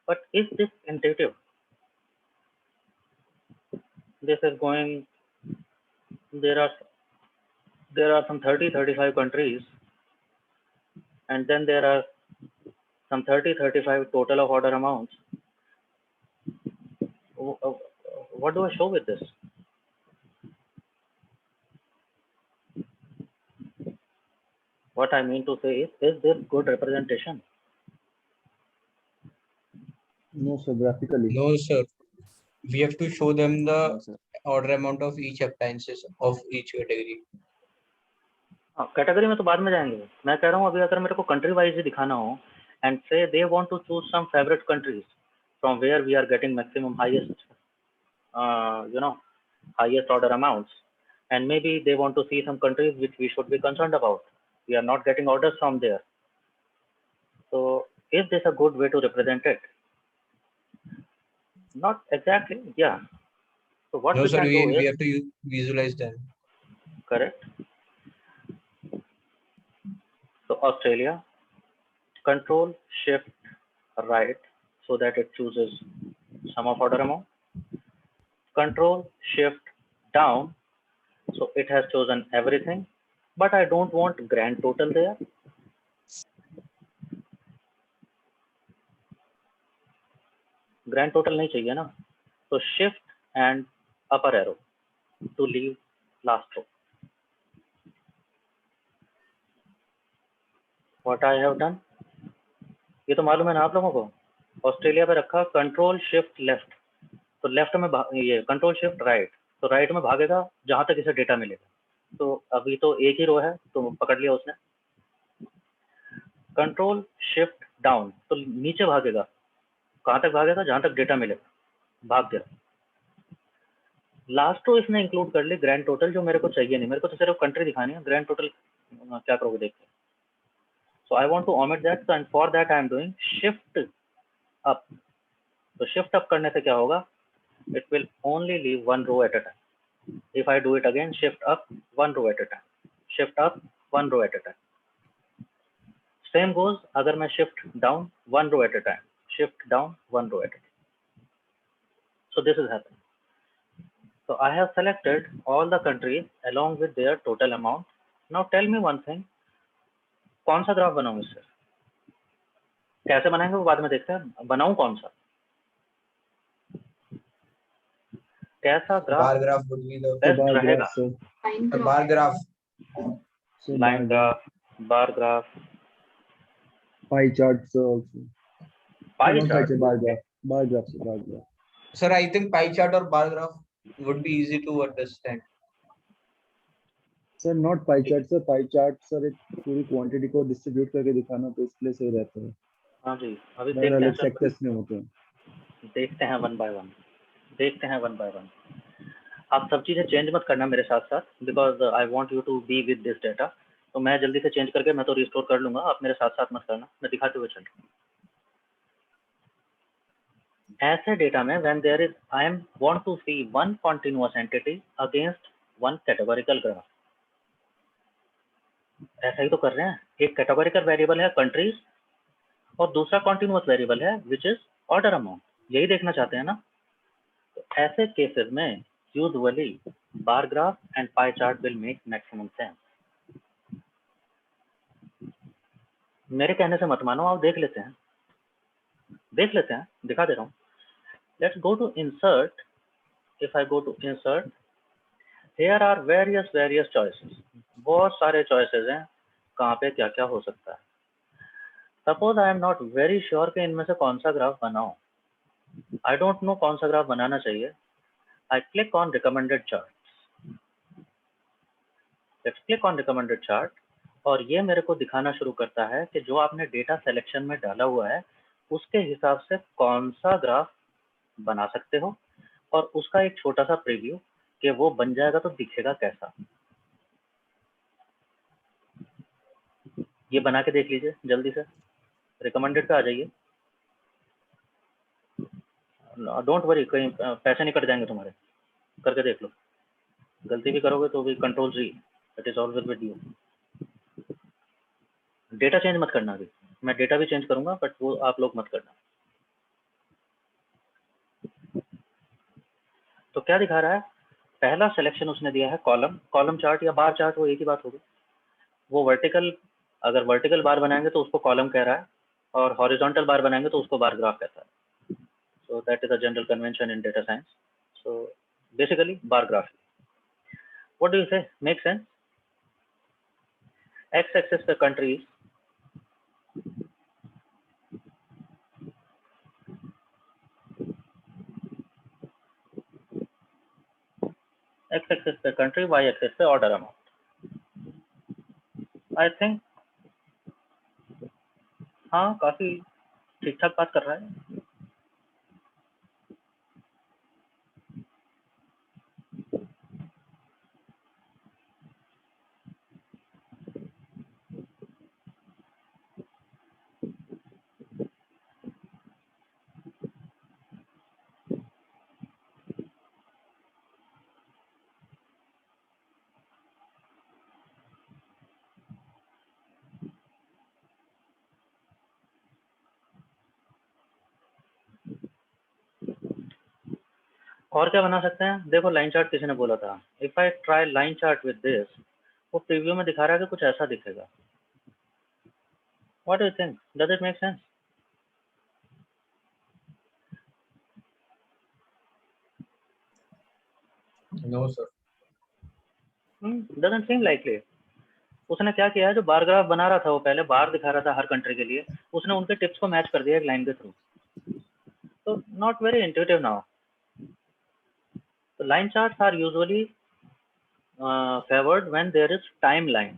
but is this intuitive? This is going, there are some 30-35 countries, and then there are some 30-35 total of order amounts. What do I show with this? What I mean to say is this good representation? No, sir, graphically. No, sir. We have to show them No, the sir. order amount of each appliances of each category. Category में तो बाद में जाएंगे. मैं कह रहा हूँ अभी अगर मेरे को कंट्री वाइज ही दिखाना हो एंड से they want to choose some favourite countries from where we are getting maximum highest highest order amounts, and maybe they want to see some countries which we should be concerned about. We are not getting orders from there. So is this a good way to represent it? Not exactly, yeah. So what No, we sir, can do we is, have to visualize them. correct. So Australia, control shift right so that it chooses sum of order amount. Control shift down, so it has chosen everything, but I don't want grand total there. Grand total नहीं चाहिए ना, so shift and upper arrow to leave last row. What I have done, ये तो मालूम है ना आप लोगों को, ऑस्ट्रेलिया पे रखा कंट्रोल शिफ्ट लेफ्ट, तो लेफ्ट में ये कंट्रोल शिफ्ट राइट, तो राइट में भागेगा जहां तक इसे डेटा मिलेगा। तो अभी तो एक ही रो है तो पकड़ लिया उसने। कंट्रोल शिफ्ट डाउन, तो नीचे भागेगा, कहां तक भागेगा, जहां तक डेटा मिलेगा, भाग गया। लास्ट रो इसने इंक्लूड कर ली ग्रैंड टोटल, जो मेरे को चाहिए नहीं, मेरे को तो सिर्फ कंट्री दिखानी है, ग्रैंड टोटल क्या करोगे देखते हैं। So I want to omit that, and for that I am doing shift up. तो शिफ्ट अप करने से क्या होगा, it will only leave one row at a time. If I do it again, shift up one row at a time, shift up one row at a time. Same goes अगर मैं shift down one row at a time, shift down one row at a time. So this is happening. So I have selected all the countries along with their total amount. Now tell me one thing, कौन सा graph बनाऊं इससे, कैसे बनाएंगे वो बाद में देखते हैं, बनाऊं कौन सा, कैसा Bar graph graph would be the best bar रहेगा। graph, sir. Line the graph. bar graph. So line graph, bar graph, pie chart, sir, also. Pi Not pie chart. chart, bar graph. Bar graph, sir, bar graph. Sir, I think pie chart or bar graph would be easy to understand. Sir not pie chart sir, pie chart sir एक पूरी quantity को distribute करके दिखाना, तो इसलिए सही रहता है, हाँ जी, अभी अलग देखते हैं अलग सर, सेक्टर्स में होते हैं। देखते हैं वन बाय वन, देखते हैं वन बाय वन। आप सब चीज़ें चेंज मत करना मेरे साथ साथ, because I want you to be with this data. तो मैं जल्दी से चेंज करके मैं तो रिस्टोर कर लूंगा, आप मेरे साथ साथ मत करना, मैं दिखाते हुए चल रहा हूँ। ऐसे डेटा में when there is, I am want to see one continuous entity against one categorical graph. ऐसा ही तो कर रहे हैं, एक कैटेगोरिकल वेरिएबल है कंट्रीज और दूसरा कॉन्टिन्यूअस वेरिएबल है विच इज ऑर्डर अमाउंट, यही देखना चाहते हैं ना। तो ऐसे केसेस में usually bar graph and pie chart will make maximum sense. मेरे कहने से मत मानो, आप देख लेते हैं, देख लेते हैं, दिखा दे रहा हूँ। Let's go to insert. If I go to insert, here are various choices, बहुत सारे चॉइसेस हैं कहाँ पे क्या क्या हो सकता है। Suppose I am not very sure कि इनमें से कौन सा ग्राफ बनाऊं, आई डोंट नो कौन सा ग्राफ बनाना चाहिए। I click on recommended chart, let's click on recommended chart, और ये मेरे को दिखाना शुरू करता है कि जो आपने डेटा सिलेक्शन में डाला हुआ है उसके हिसाब से कौन सा ग्राफ बना सकते हो, और उसका एक छोटा सा प्रीव्यू कि वो बन जाएगा तो दिखेगा कैसा। ये बना के देख लीजिए जल्दी से, रिकमेंडेड पे आ जाइए। डोंट वरी, कहीं पैसे नहीं कट जाएंगे तुम्हारे, करके देख लो। गलती भी करोगे तो भी control G, it is always with you. Data change मत करना, अभी मैं डेटा भी चेंज करूंगा बट वो आप लोग मत करना। तो क्या दिखा रहा है, पहला सिलेक्शन उसने दिया है कॉलम चार्ट या बार चार्ट, वो एक ही बात होगी। वो वर्टिकल, अगर वर्टिकल बार बनाएंगे तो उसको कॉलम कह रहा है, और हॉरिजॉन्टल बार बनाएंगे तो उसको बार ग्राफ कहता है। सो that is a general convention in data science. So basically bar graph. What do you से, मेक सेंस? एक्स एक्सिस पे कंट्रीज, एक्स एक्सिस पे कंट्री, वाई एक्सिस पे ऑर्डर अमाउंट। आई थिंक हाँ, काफी ठीक ठाक बात कर रहा है। और क्या बना सकते हैं? देखो लाइन चार्ट किसी ने बोला था, if I try line chart with this, वो प्रीव्यू में दिखा रहा है कि कुछ ऐसा दिखेगा. What do you think? Does it make sense? No, sir. Doesn't seam likely. उसने क्या किया है, जो बार ग्राफ बना रहा था वो पहले बार दिखा रहा था हर कंट्री के लिए, उसने उनके टिप्स को मैच कर दिया एक लाइन के थ्रू. तो not very intuitive now. So line charts are usually favored when there is timeline.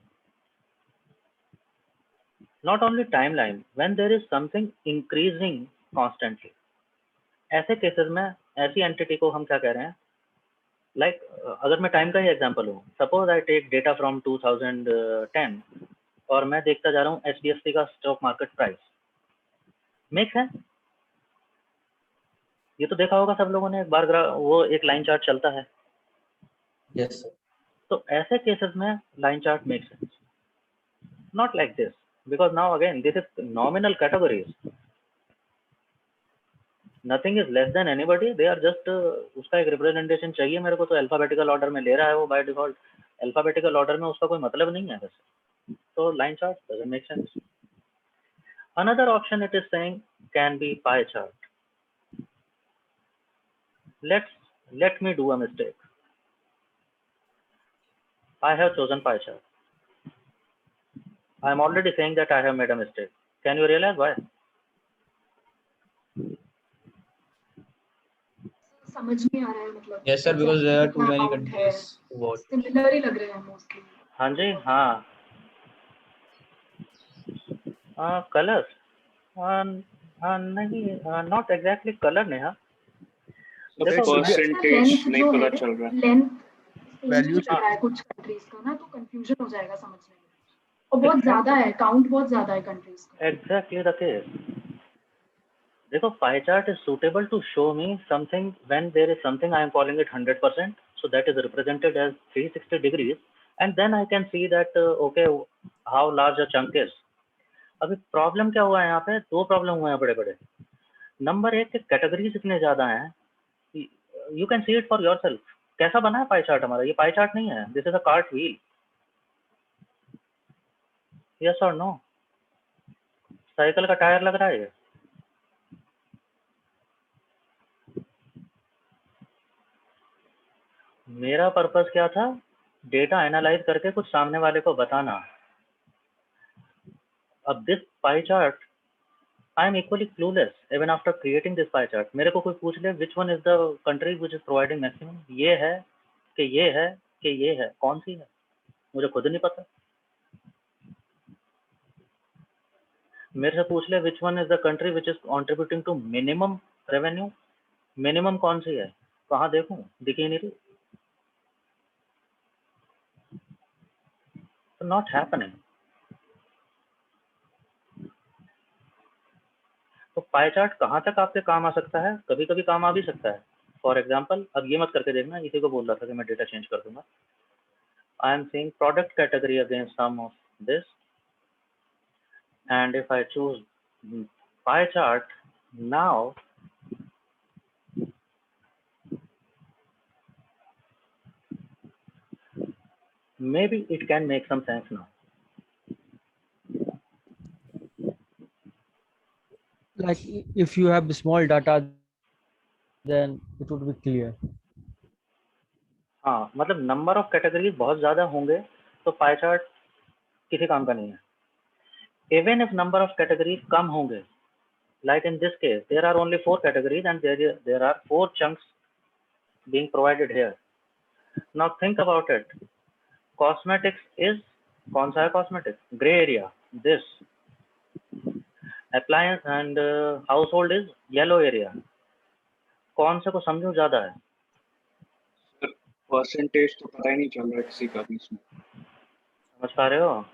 Not only timeline, when there is something increasing constantly. ऐसे केसेस में ऐसी एंटिटी को हम क्या कह रहे हैं? लाइक अगर मैं टाइम का ही एग्जांपल हूँ, suppose I take data from 2010 और मैं देखता जा रहा हूँ HDFC का stock market price. Make sense? ये तो देखा होगा सब लोगों ने, एक बार वो एक लाइन चार्ट चलता है. Yes, sir. तो ऐसे केसेस में line chart make sense. Not like this, because now again this is nominal categories. Nothing is less than anybody. They are just उसका एक रिप्रेजेंटेशन चाहिए मेरे को, तो अल्फाबेटिकल ऑर्डर में ले रहा है वो बाय डिफॉल्ट. अल्फाबेटिकल ऑर्डर में उसका कोई मतलब नहीं है वैसे. तो line chart doesn't make sense. Another option it is saying can be pie chart. Let me do a mistake. I have chosen pie chart. I am already saying that I have made a mistake. Can you realize why? समझ नहीं आ रहा है मतलब. Yes, sir. Because there are too many Out है. countries to watch. Similar ही लग रहे हैं mostly. हाँ जी, हाँ. कलर नहीं, नॉट एग्जैक्टली कलर नहीं. हाँ तो देखो, परसेंटेज नहीं पता चल रहा है. लेंथ Value लग रहा है कुछ कंट्रीज का ना, तो कंफ्यूजन हो जाएगा समझने में. और बहुत ज्यादा है, काउंट बहुत ज्यादा है कंट्रीज का. Exactly the case. देखो pie chart is suitable to show me something when there is something I am calling it 100%, so that is represented as 360 degrees, and then I can see that okay how large a chunk is. अभी problem क्या हुआ है यहाँ पे? दो problem हुए हैं बड़े बड़े. नंबर एक, कैटेगरीज इतने ज्यादा हैं, you can see it for yourself. कैसा बना है पाई चार्ट हमारा? ये पाई चार्ट नहीं है, this is a cart wheel. Yes और नो? साइकिल का टायर लग रहा है ये. मेरा पर्पस क्या था? डेटा एनालाइज करके कुछ सामने वाले को बताना. अब this pie chart I am equally clueless even after creating this pie chart. मेरे को कोई पूछ ले which one is the country which is providing maximum, ये है कि ये है कि ये है, कौन सी है? मुझे खुद नहीं पता. मेरे से पूछ ले which one is the country which is contributing to minimum revenue, minimum कौन सी है? कहाँ देखूं? दिख ही नहीं रही. Not happening. तो पाई चार्ट कहाँ तक आपके काम आ सकता है? कभी कभी काम आ भी सकता है. फॉर एग्जाम्पल, अब ये मत करके देखना, इसी को बोल रहा था कि मैं डेटा चेंज कर दूंगा. I am seeing product category against some of this, and if I choose pie chart now, maybe it can make some sense now. Like if you have small data, then it would be clear. हाँ, मतलब number of categories बहुत ज्यादा होंगे तो pie chart किसी काम का नहीं है. Even if number of categories कम होंगे, like in this case there are only 4 categories and there are 4 chunks being provided here. Now think about it. Cosmetics is, कौन सा है cosmetics? Gray area, this. Appliance and household is yellow area. कौन से को समझूं ज्यादा है? Percentage तो पता ही नहीं चल रहा है किसी का भी इसमें. समझ पा रहे हो?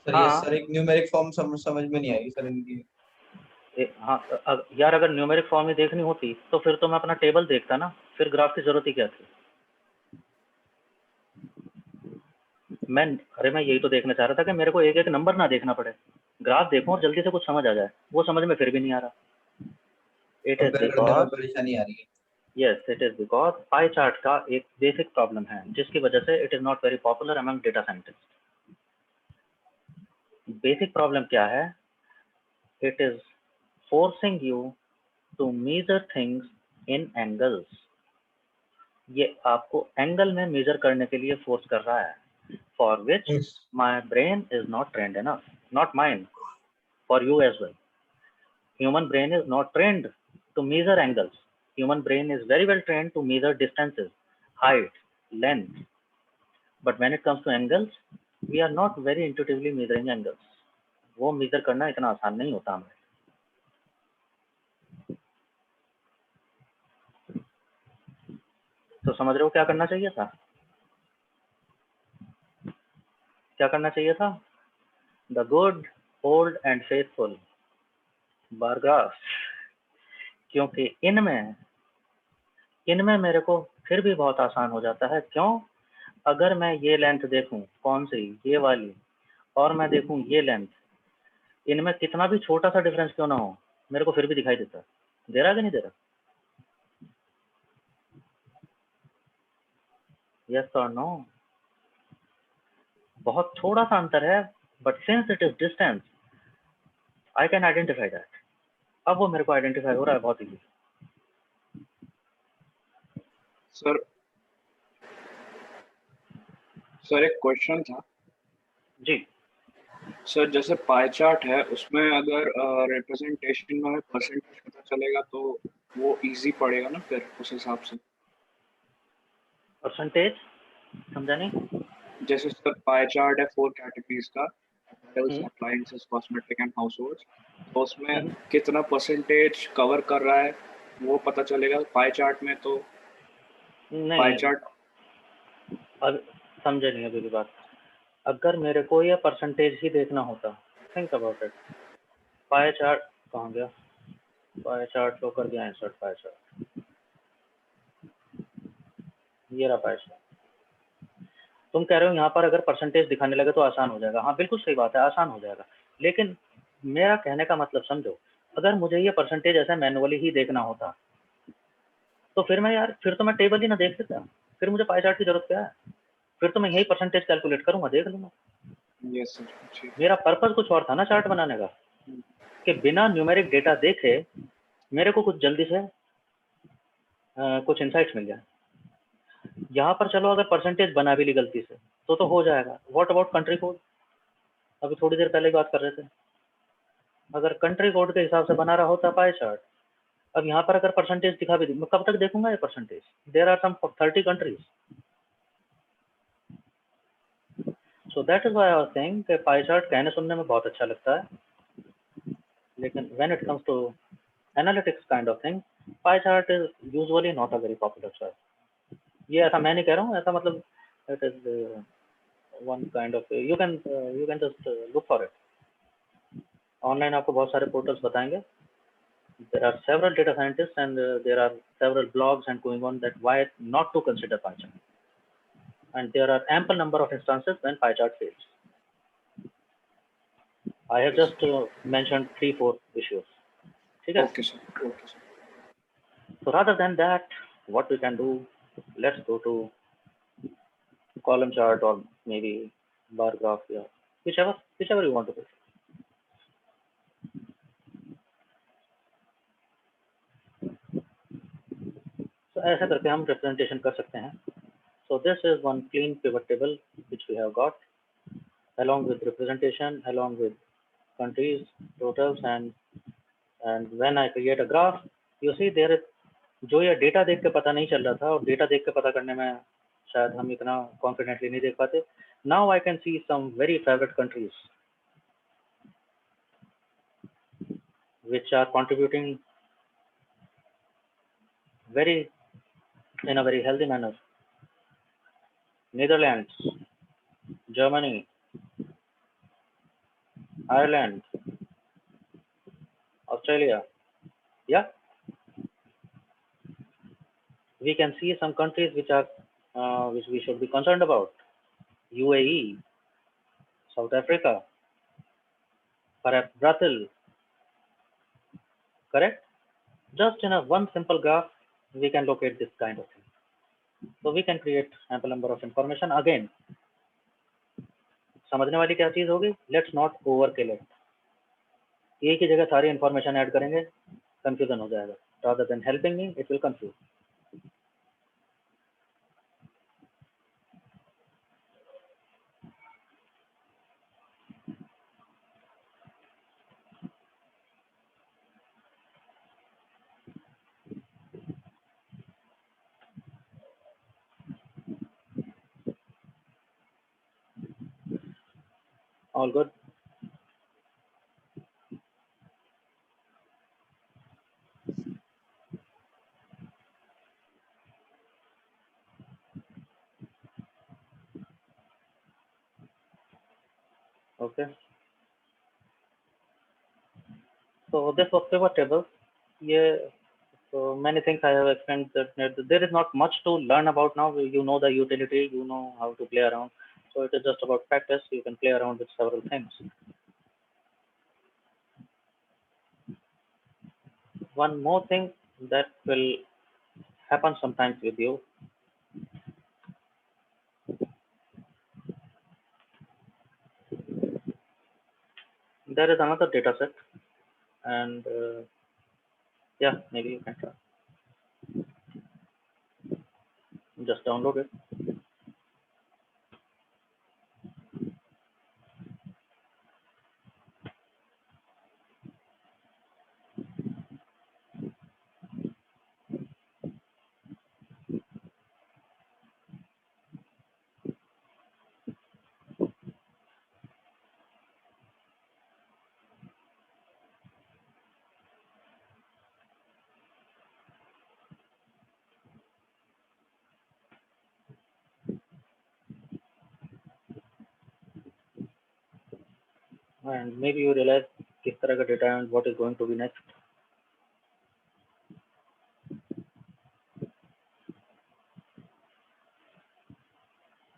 सर ये सर एक न्यूमेरिक फॉर्म समझ में नहीं आई सर इनकी. हाँ यार, अगर न्यूमेरिक फॉर्म ही देखनी होती तो फिर तो मैं अपना टेबल देखता ना, फिर ग्राफ की जरूरत ही क्या थी? मैं यही तो देखना चाह रहा था कि मेरे को एक एक नंबर ना देखना पड़े, ग्राफ देखूं और जल्दी से कुछ समझ आ जाए. वो समझ में फिर भी नहीं आ रहा. इट इज बिकॉज़ परेशानी आ रही है. Yes, it is because pie chart का एक basic problem है जिसकी वजह से it is not very popular among data scientists. Basic problem क्या है? It is forcing you to measure things in angles. ये आपको एंगल में मेजर करने के लिए फोर्स कर रहा है, for which Yes. my brain is not trained enough. Not mine, for you as well. Human brain is not trained to measure angles. Human brain is very well trained to measure distances, height, length. But when it comes to angles, we are not very intuitively measuring angles. वो measure करना इतना आसान नहीं होता हमें. तो समझ रहे हो क्या करना चाहिए था? क्या करना चाहिए था? The good, old and faithful bar graph. क्योंकि इनमें मेरे को फिर भी बहुत आसान हो जाता है. क्यों? अगर मैं ये लेंथ देखूं, कौन सी, ये वाली, और मैं देखूं ये लेंथ, इनमें कितना भी छोटा सा डिफरेंस क्यों ना हो, मेरे को फिर भी दिखाई देता है. दे रहा कि नहीं दे रहा? यस और नो? बहुत थोड़ा सा अंतर है, but since it is distance I can identify that. अब वो मेरे को आइडेंटिफाई हो रहा है बहुत इजी. सर एक क्वेश्चन था जी. सर. जैसे पाई चार्ट है उसमें अगर रिप्रेजेंटेशन में परसेंटेज पता चलेगा तो वो इजी पड़ेगा ना फिर उस हिसाब से. परसेंटेज समझा नहीं. जैसे सर पाई चार्ट है 4 कैटेगरीज का, अप्लायंसेस, कॉस्मेटिक एंड हाउसहोल्ड्स, तो उसमें कितना परसेंटेज कवर कर रहा है वो पता चलेगा पाई चार्ट में. तो नहीं, पाई चार्ट अब समझे नहीं अभी की बात. अगर मेरे को ये परसेंटेज ही देखना होता, think about it. Pie chart कहाँ गया? पाई चार्ट शो कर दिया, इंसर्ट पाई चार्ट. ये रहा पाई चार्ट. तुम कह रहे हो यहाँ पर अगर परसेंटेज दिखाने लगे तो आसान हो जाएगा. हाँ बिल्कुल सही बात है, आसान हो जाएगा. लेकिन मेरा कहने का मतलब समझो, अगर मुझे ये परसेंटेज ऐसा मैनुअली ही देखना होता तो फिर तो मैं टेबल ही ना देख सकता. फिर मुझे पाई चार्ट की जरूरत क्या है? फिर तो मैं यही परसेंटेज कैलकुलेट करूंगा, देख लूंगा. Yes sir. मेरा पर्पस कुछ और था ना चार्ट बनाने का, कि बिना न्यूमेरिक डेटा देखे मेरे को कुछ जल्दी से कुछ इंसाइट्स मिल जाए. यहाँ पर चलो अगर परसेंटेज बना भी ली गलती से तो हो जाएगा. What about country code? अभी थोड़ी देर पहले बात कर रहे थे. अगर कंट्री कोड के हिसाब से बना रहा होता पाई चार्ट, अब यहाँ पर अगर परसेंटेज दिखा भी दी, मैं कब तक देखूंगा ये percentage? There are some 30 countries. So that is why I was saying कि पाई चार्ट कहने सुनने में बहुत अच्छा लगता है, लेकिन when it comes to analytics kind of thing, pie chart is usually not a very popular choice. ये ऐसा मैं नहीं कह रहा हूँ, ऐसा मतलब it is one kind of, you can just look for it. Online आपको बहुत सारे पोर्टल्स बताएंगे. There are several data scientists and there are several blogs and going on that why not to consider pie chart. And there are ample number of instances when pie chart fails. I have just mentioned 3-4 issues. Okay? Okay, sir. Okay, sir. So rather than that, what we can do, let's go to column chart or maybe bar graph, yeah, whichever you want to do. So ऐसा करके हम representation कर सकते हैं. So this is one clean pivot table which we have got, along with representation, along with countries, totals, and when I create a graph, you see there is, जो ये data देख के पता नहीं चल रहा था और डेटा देख के पता करने में शायद हम इतना कॉन्फिडेंटली नहीं देख पाते. Now I can see some very favorite countries which are contributing in a very healthy manner. Netherlands, Germany, Ireland, Australia. Yeah, we can see some countries which are which we should be concerned about. UAE, South Africa, perhaps Brazil. Correct? Just in a one simple graph, we can locate this kind of thing. So we can create ample number of information. Again, समझने वाली क्या चीज होगी? Let's not overkill it. एक ही जगह सारी information add करेंगे, confusion हो जाएगा. Rather than helping me, it will confuse. All good? Okay. So this was pivot table. Yeah. So many things I have explained that there is not much to learn about now. You know the utility, you know how to play around. So it is just about practice. You can play around with several things. One more thing that will happen sometimes with you. There is another data set, and yeah, maybe you can try. Just download it. And maybe you realize किस तरह का data and what is going to be next.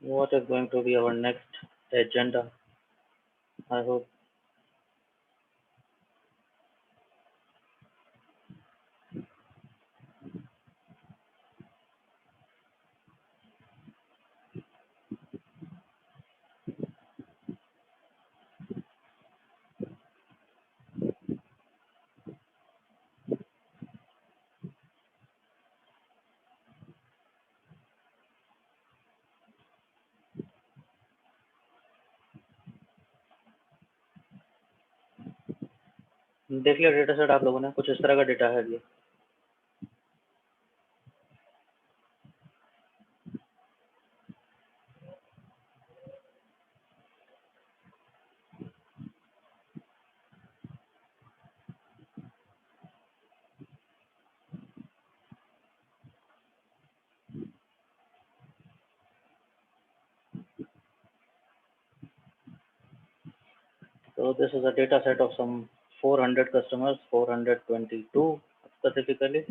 What is going to be our next agenda? I hope. देख लिया data set आप लोगों ने, कुछ इस तरह का डेटा है ये. So this is a data set of some 400 customers, 422 specifically.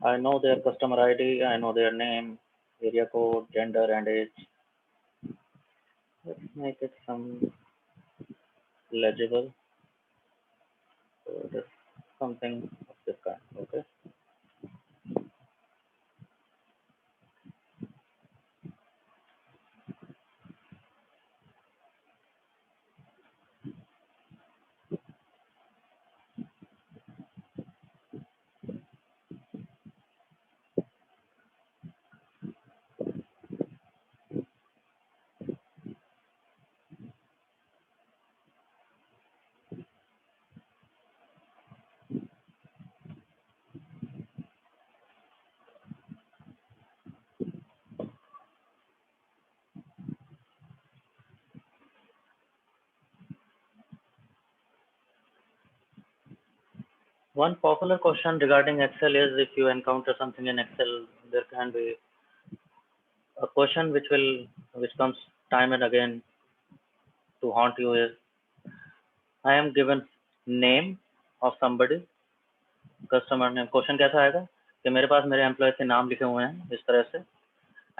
I know their customer ID, I know their name, area code, gender, and age. Let's make it some legible. So it is something of this kind. Okay. One popular question regarding Excel is if you encounter something in Excel, there can be a question which comes time and again to haunt you is I am given name of somebody, customer name. Question कैसा आएगा कि मेरे पास मेरे employ के नाम लिखे हुए हैं इस तरह से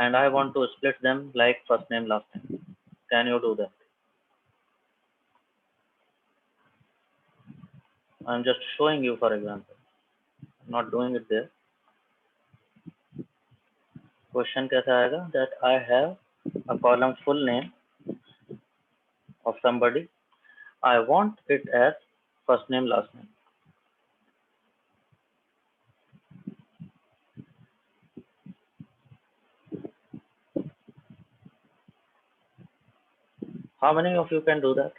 and I want to split them like first name last name. Can you do that? I'm just showing you for example. not doing it there. Question कैसा आएगा? That I have a column full name of somebody. I want it as first name, last name. How many of you can do that?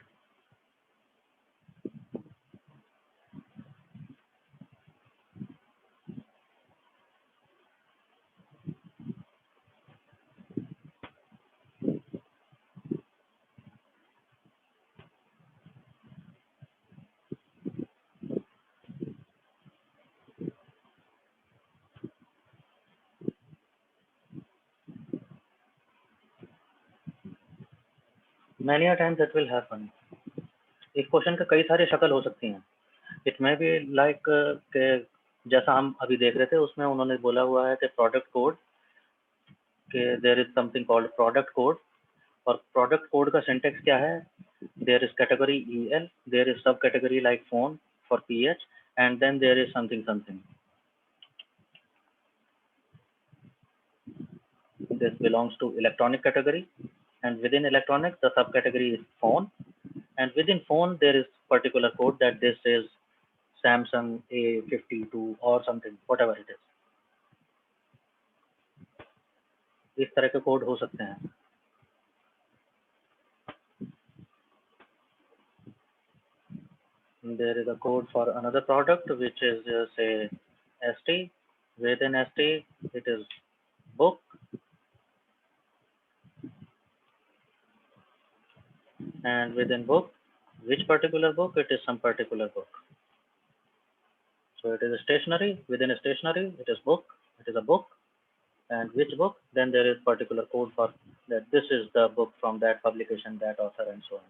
Many a times that will happen. एक question का कई सारी शक्ल हो सकती हैं. It may be like के जैसा हम अभी देख रहे थे उसमें उन्होंने बोला हुआ है कि प्रोडक्ट कोड के there is something called product code, और प्रोडक्ट कोड का सिंटेक्स क्या है? There is category EL, there is sub category like phone for PH, and then there is something something. This belongs to electronic category, and within electronics the subcategory is phone, and within phone there is particular code that this is Samsung A52 or something, whatever it is. इस तरह के code हो सकते हैं. There is a code for another product which is say ST. Within ST it is book, and within book, which particular book? It is some particular book. So it is a stationery. Within a stationery it is book, it is a book, and which book? Then there is particular code for that this is the book from that publication, that author, and so on.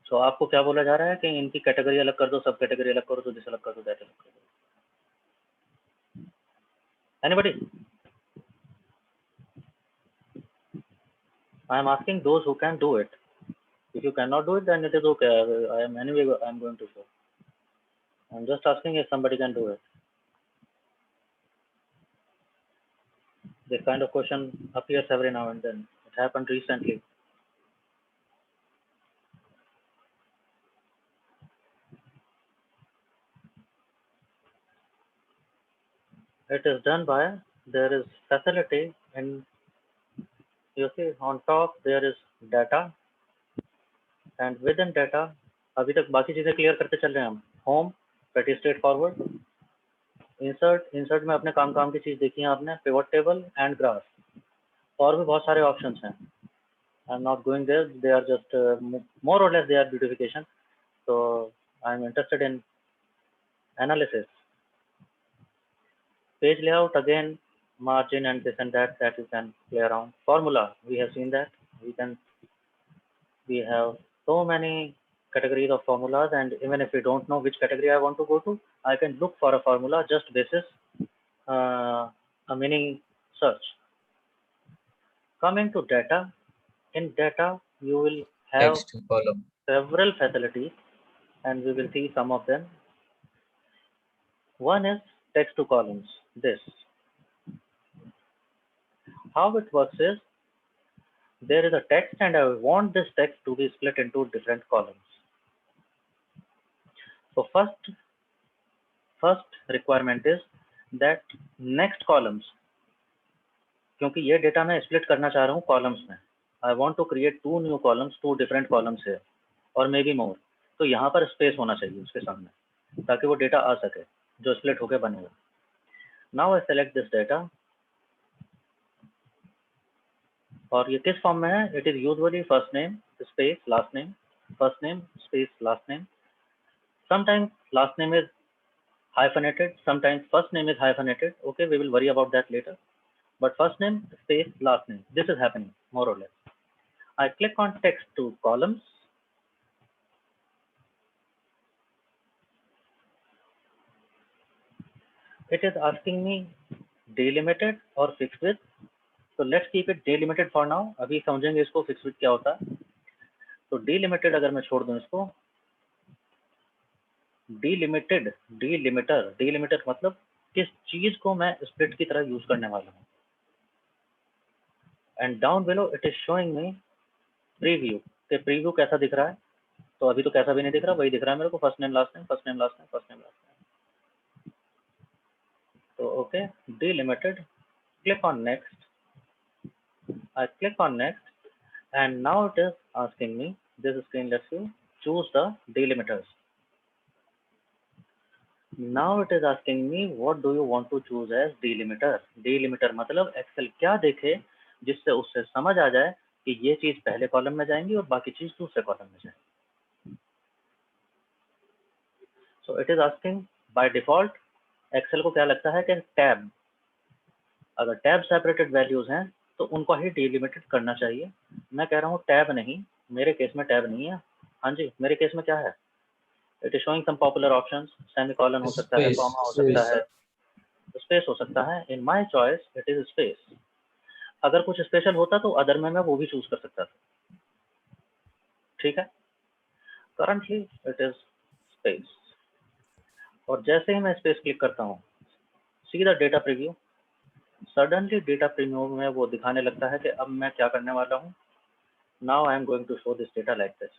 So आपको क्या बोला जा रहा है कि इनकी category अलग कर दो, सब कैटेगरी अलग कर दो, दिस अलग कर दो, दैट अलग कर दो. Anybody? I am asking those who can do it. If you cannot do it, then it is okay. I am anyway. I am going to show. I am just asking if somebody can do it. This kind of question appears every now and then. It happened recently. It is done by, there is facility, and you see on top there is data, and within data अभी तक बाकी चीजें clear करते चल रहे हैं हम. Home pretty straightforward. Insert में अपने काम की चीज देखी है आपने, पिवट टेबल एंड ग्राफ. और भी बहुत सारे ऑप्शंस हैं. I am not going there, they are just more or less they are beautification. so I am interested in analysis. Page layout, again margin and this and that you can play around. Formula, we have seen that. We have so many categories of formulas, and even if we don't know which category I want to go to, I can look for a formula just basis a mini search. Coming to data, in data you will have Text column. several facilities, and we will see some of them. One is text to columns. This, how it works is, there is a text and I want this text to be split into different columns. So first requirement is that next columns, क्योंकि ये data मैं split करना चाह रहा हूँ columns में. I want to create 2 new columns, 2 different columns है, और मे बी मोर. तो यहाँ पर स्पेस होना चाहिए उसके सामने ताकि वो डेटा आ सके जो स्प्लिट होकर बनेगा. Now I select this data, और ये किस फॉर्म में है? It is usually first name space last name, first name space last name. Sometimes last name is hyphenated, sometimes first name is hyphenated. Okay, we will worry about that later. But first name space last name, this is happening more or less. I click on text to columns. It is asking me delimited or fixed width. So let's keep it delimited for now. अभी समझेंगे इसको fixed width क्या होता है. तो delimited अगर मैं छोड़ दूं इसको, डीलिमिटर मतलब किस चीज को मैं स्प्लिट की तरह यूज करने वाला हूँ। And down below it is showing me preview, के प्रीव्यू कैसा दिख रहा है। तो अभी तो कैसा भी नहीं दिख रहा, वही दिख रहा है मेरे को, first name last name first name last name first name last name. तो okay, delimited, click on next, I click on next, and now it is asking me, this screen lets you choose the delimiters. Now it is asking me what do you want to choose as delimiter. Delimiter मतलब Excel क्या देखे जिससे उससे समझ आ जाए कि ये चीज पहले कॉलम में जाएंगी और बाकी चीज दूसरे कॉलम में जाएंगी। So it is asking by default, Excel को क्या लगता है कि टैब, अगर टैब सेपरेटेड वैल्यूज हैं तो उनको ही डिलिमिटेड करना चाहिए। मैं कह रहा हूँ टैब नहीं, मेरे केस में टैब नहीं है। हाँ जी, मेरे केस में क्या है, it is showing some popular options, semicolon हो सकता है, कॉमा हो सकता है, स्पेस हो सकता है। In my choice it is space. अगर कुछ स्पेशल होता तो अदर में मैं वो भी चूज कर सकता था, ठीक है। करंटली इट इज स्पेस, और जैसे ही मैं स्पेस क्लिक करता हूँ, सीधा data preview, suddenly data preview में वो दिखाने लगता है कि अब मैं क्या करने वाला हूँ। Now I am going to show this data like this.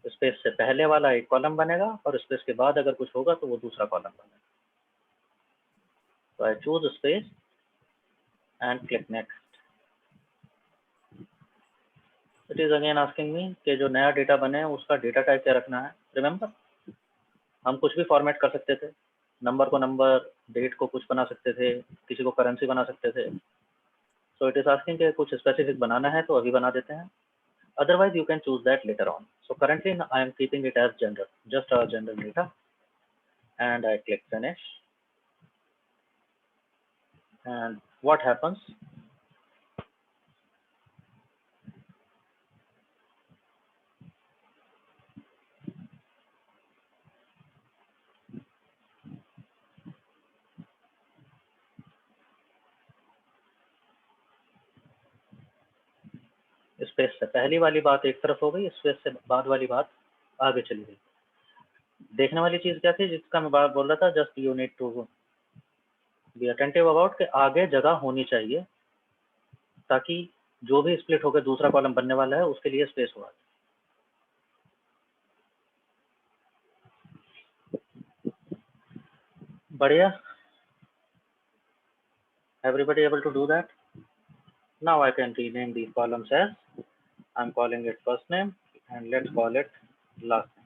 Space से पहले वाला एक कॉलम बनेगा और स्पेस के बाद अगर कुछ होगा तो वो दूसरा कॉलम बनेगा। तो I choose space and click next. It is again asking me कि जो नया डेटा बने उसका डेटा टाइप क्या रखना है। रिमेंबर, हम कुछ भी फॉर्मेट कर सकते थे, नंबर को नंबर, डेट को कुछ बना सकते थे, किसी को करेंसी बना सकते थे। सो इट इज आस्किंग कि कुछ स्पेसिफिक बनाना है तो अभी बना देते हैं, otherwise you can choose that later on. So currently I am keeping it as general, just a general data, and I click finish. And what happens, space से पहली वाली बात एक तरफ हो गई, स्पेस से बाद वाली बात आगे चली गई। देखने वाली चीज क्या थी जिसका मैं बात बोल रहा था, just you need to be attentive about के आगे जगह होनी चाहिए ताकि जो भी स्प्लिट होकर दूसरा कॉलम बनने वाला है उसके लिए स्पेस हुआ। बढ़िया, everybody able to do that? Now I can rename these columns as, I'm calling it first name and let's call it last name.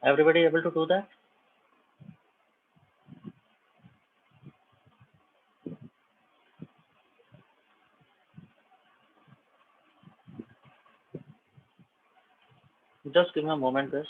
Everybody able to do that? Just give me a moment, guys.